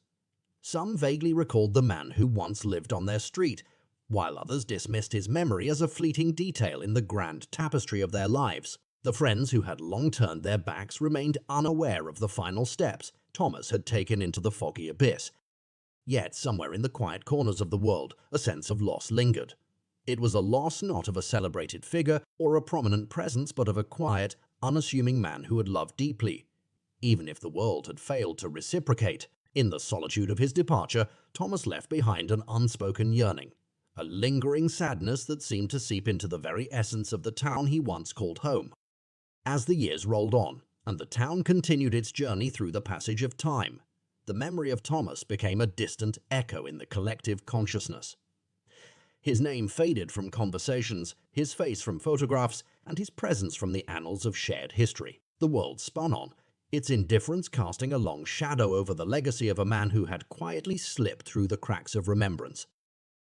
Some vaguely recalled the man who once lived on their street, while others dismissed his memory as a fleeting detail in the grand tapestry of their lives. The friends who had long turned their backs remained unaware of the final steps Thomas had taken into the foggy abyss. Yet somewhere in the quiet corners of the world, a sense of loss lingered. It was a loss not of a celebrated figure or a prominent presence, but of a quiet, unassuming man who had loved deeply. Even if the world had failed to reciprocate, in the solitude of his departure, Thomas left behind an unspoken yearning, a lingering sadness that seemed to seep into the very essence of the town he once called home. As the years rolled on, and the town continued its journey through the passage of time, the memory of Thomas became a distant echo in the collective consciousness. His name faded from conversations, his face from photographs, and his presence from the annals of shared history. The world spun on, its indifference casting a long shadow over the legacy of a man who had quietly slipped through the cracks of remembrance.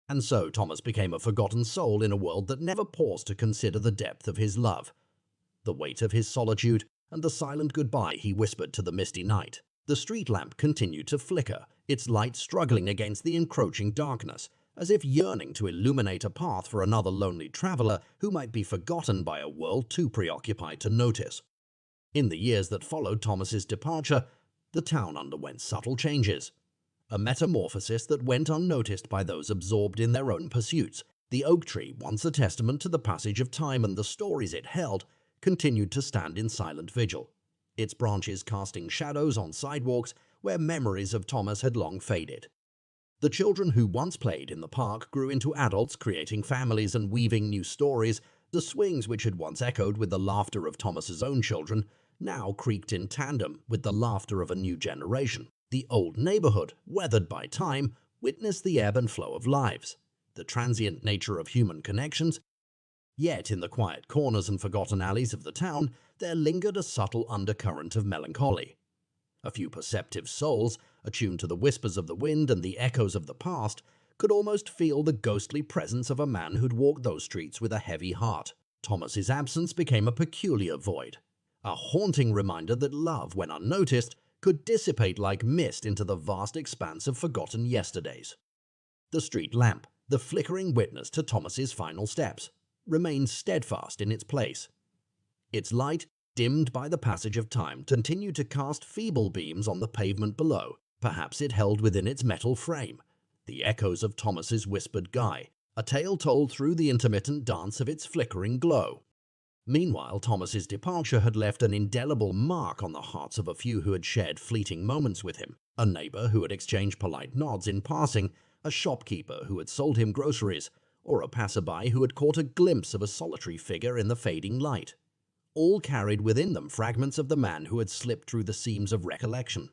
And so Thomas became a forgotten soul in a world that never paused to consider the depth of his love, the weight of his solitude, and the silent goodbye he whispered to the misty night. The street lamp continued to flicker, its light struggling against the encroaching darkness, as if yearning to illuminate a path for another lonely traveler who might be forgotten by a world too preoccupied to notice. In the years that followed Thomas's departure, the town underwent subtle changes, a metamorphosis that went unnoticed by those absorbed in their own pursuits. The oak tree, once a testament to the passage of time and the stories it held, continued to stand in silent vigil, its branches casting shadows on sidewalks where memories of Thomas had long faded. The children who once played in the park grew into adults, creating families and weaving new stories. The swings which had once echoed with the laughter of Thomas's own children now creaked in tandem with the laughter of a new generation. The old neighborhood, weathered by time, witnessed the ebb and flow of lives, the transient nature of human connections. Yet in the quiet corners and forgotten alleys of the town, there lingered a subtle undercurrent of melancholy. A few perceptive souls, attuned to the whispers of the wind and the echoes of the past, could almost feel the ghostly presence of a man who'd walked those streets with a heavy heart. Thomas's absence became a peculiar void, a haunting reminder that love, when unnoticed, could dissipate like mist into the vast expanse of forgotten yesterdays. The street lamp, the flickering witness to Thomas's final steps, remained steadfast in its place. Its light, dimmed by the passage of time, continued to cast feeble beams on the pavement below. Perhaps it held within its metal frame the echoes of Thomas's whispered guy, a tale told through the intermittent dance of its flickering glow. Meanwhile, Thomas's departure had left an indelible mark on the hearts of a few who had shared fleeting moments with him, a neighbor who had exchanged polite nods in passing, a shopkeeper who had sold him groceries, or a passerby who had caught a glimpse of a solitary figure in the fading light. All carried within them fragments of the man who had slipped through the seams of recollection.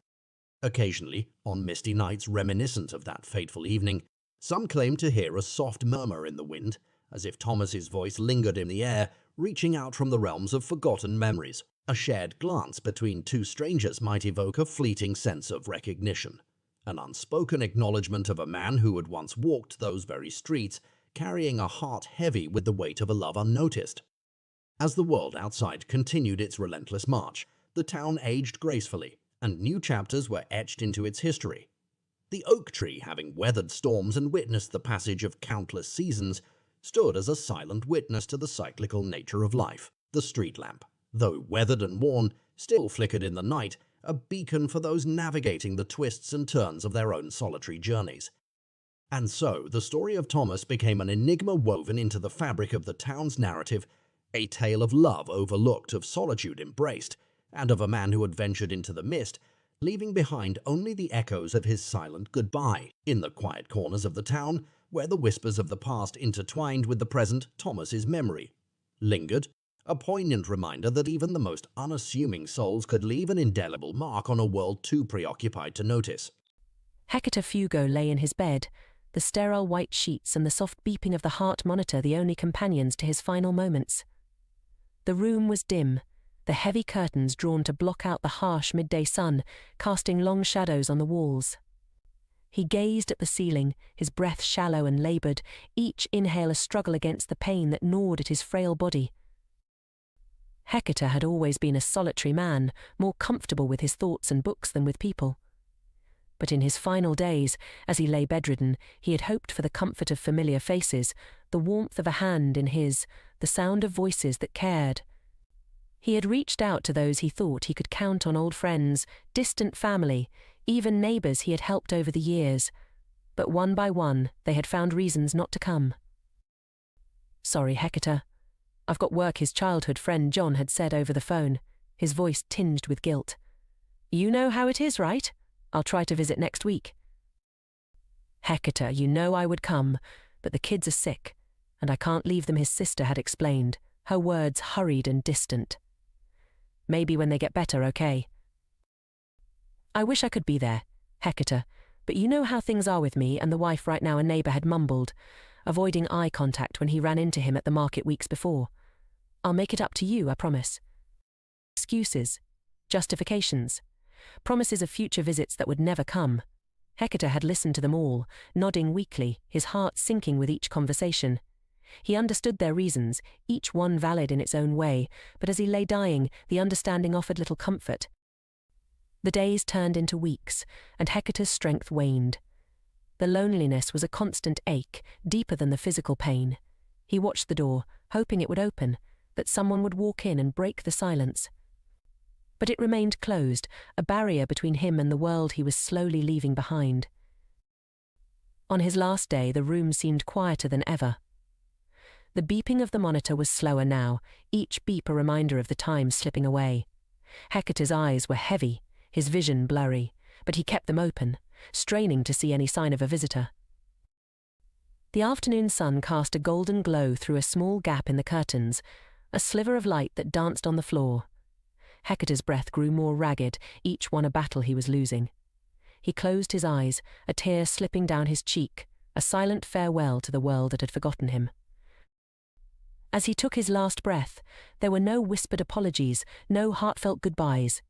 Occasionally, on misty nights reminiscent of that fateful evening, some claimed to hear a soft murmur in the wind, as if Thomas's voice lingered in the air, reaching out from the realms of forgotten memories. A shared glance between two strangers might evoke a fleeting sense of recognition, an unspoken acknowledgement of a man who had once walked those very streets, carrying a heart heavy with the weight of a love unnoticed. As the world outside continued its relentless march, the town aged gracefully, and new chapters were etched into its history. The oak tree, having weathered storms and witnessed the passage of countless seasons, stood as a silent witness to the cyclical nature of life. The street lamp, though weathered and worn, still flickered in the night, a beacon for those navigating the twists and turns of their own solitary journeys. And so, the story of Thomas became an enigma woven into the fabric of the town's narrative, a tale of love overlooked, of solitude embraced, and of a man who had ventured into the mist, leaving behind only the echoes of his silent goodbye. In the quiet corners of the town, where the whispers of the past intertwined with the present, Thomas's memory lingered, a poignant reminder that even the most unassuming souls could leave an indelible mark on a world too preoccupied to notice.
Hector Fugo lay in his bed, the sterile white sheets and the soft beeping of the heart monitor the only companions to his final moments. The room was dim, the heavy curtains drawn to block out the harsh midday sun, casting long shadows on the walls. He gazed at the ceiling, his breath shallow and laboured, each inhale a struggle against the pain that gnawed at his frail body. Hector had always been a solitary man, more comfortable with his thoughts and books than with people. But in his final days, as he lay bedridden, he had hoped for the comfort of familiar faces, the warmth of a hand in his, the sound of voices that cared. He had reached out to those he thought he could count on, old friends, distant family, even neighbours he had helped over the years, but one by one they had found reasons not to come. "Sorry, Hector. I've got work," his childhood friend John had said over the phone, his voice tinged with guilt. "You know how it is, right? I'll try to visit next week." "Hector, you know I would come, but the kids are sick, and I can't leave them," his sister had explained, her words hurried and distant. "Maybe when they get better, okay?" "I wish I could be there, Hector, but you know how things are with me and the wife right now," a neighbour had mumbled, avoiding eye contact when he ran into him at the market weeks before. "I'll make it up to you, I promise." Excuses, justifications, promises of future visits that would never come. Hector had listened to them all, nodding weakly, his heart sinking with each conversation. He understood their reasons, each one valid in its own way, but as he lay dying, the understanding offered little comfort. The days turned into weeks, and Hector's strength waned. The loneliness was a constant ache, deeper than the physical pain. He watched the door, hoping it would open, that someone would walk in and break the silence. But it remained closed, a barrier between him and the world he was slowly leaving behind. On his last day, the room seemed quieter than ever. The beeping of the monitor was slower now, each beep a reminder of the time slipping away. Hector's eyes were heavy, his vision blurry, but he kept them open, straining to see any sign of a visitor. The afternoon sun cast a golden glow through a small gap in the curtains, a sliver of light that danced on the floor. Hector's breath grew more ragged, each one a battle he was losing. He closed his eyes, a tear slipping down his cheek, a silent farewell to the world that had forgotten him. As he took his last breath, there were no whispered apologies, no heartfelt goodbyes.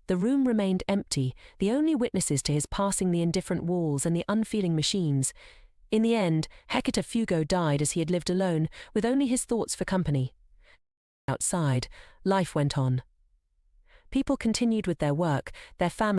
The room remained empty, the only witnesses to his passing the indifferent walls and the unfeeling machines. In the end, Hector Fugo died as he had lived alone, with only his thoughts for company. Outside, life went on. People continued with their work, their families.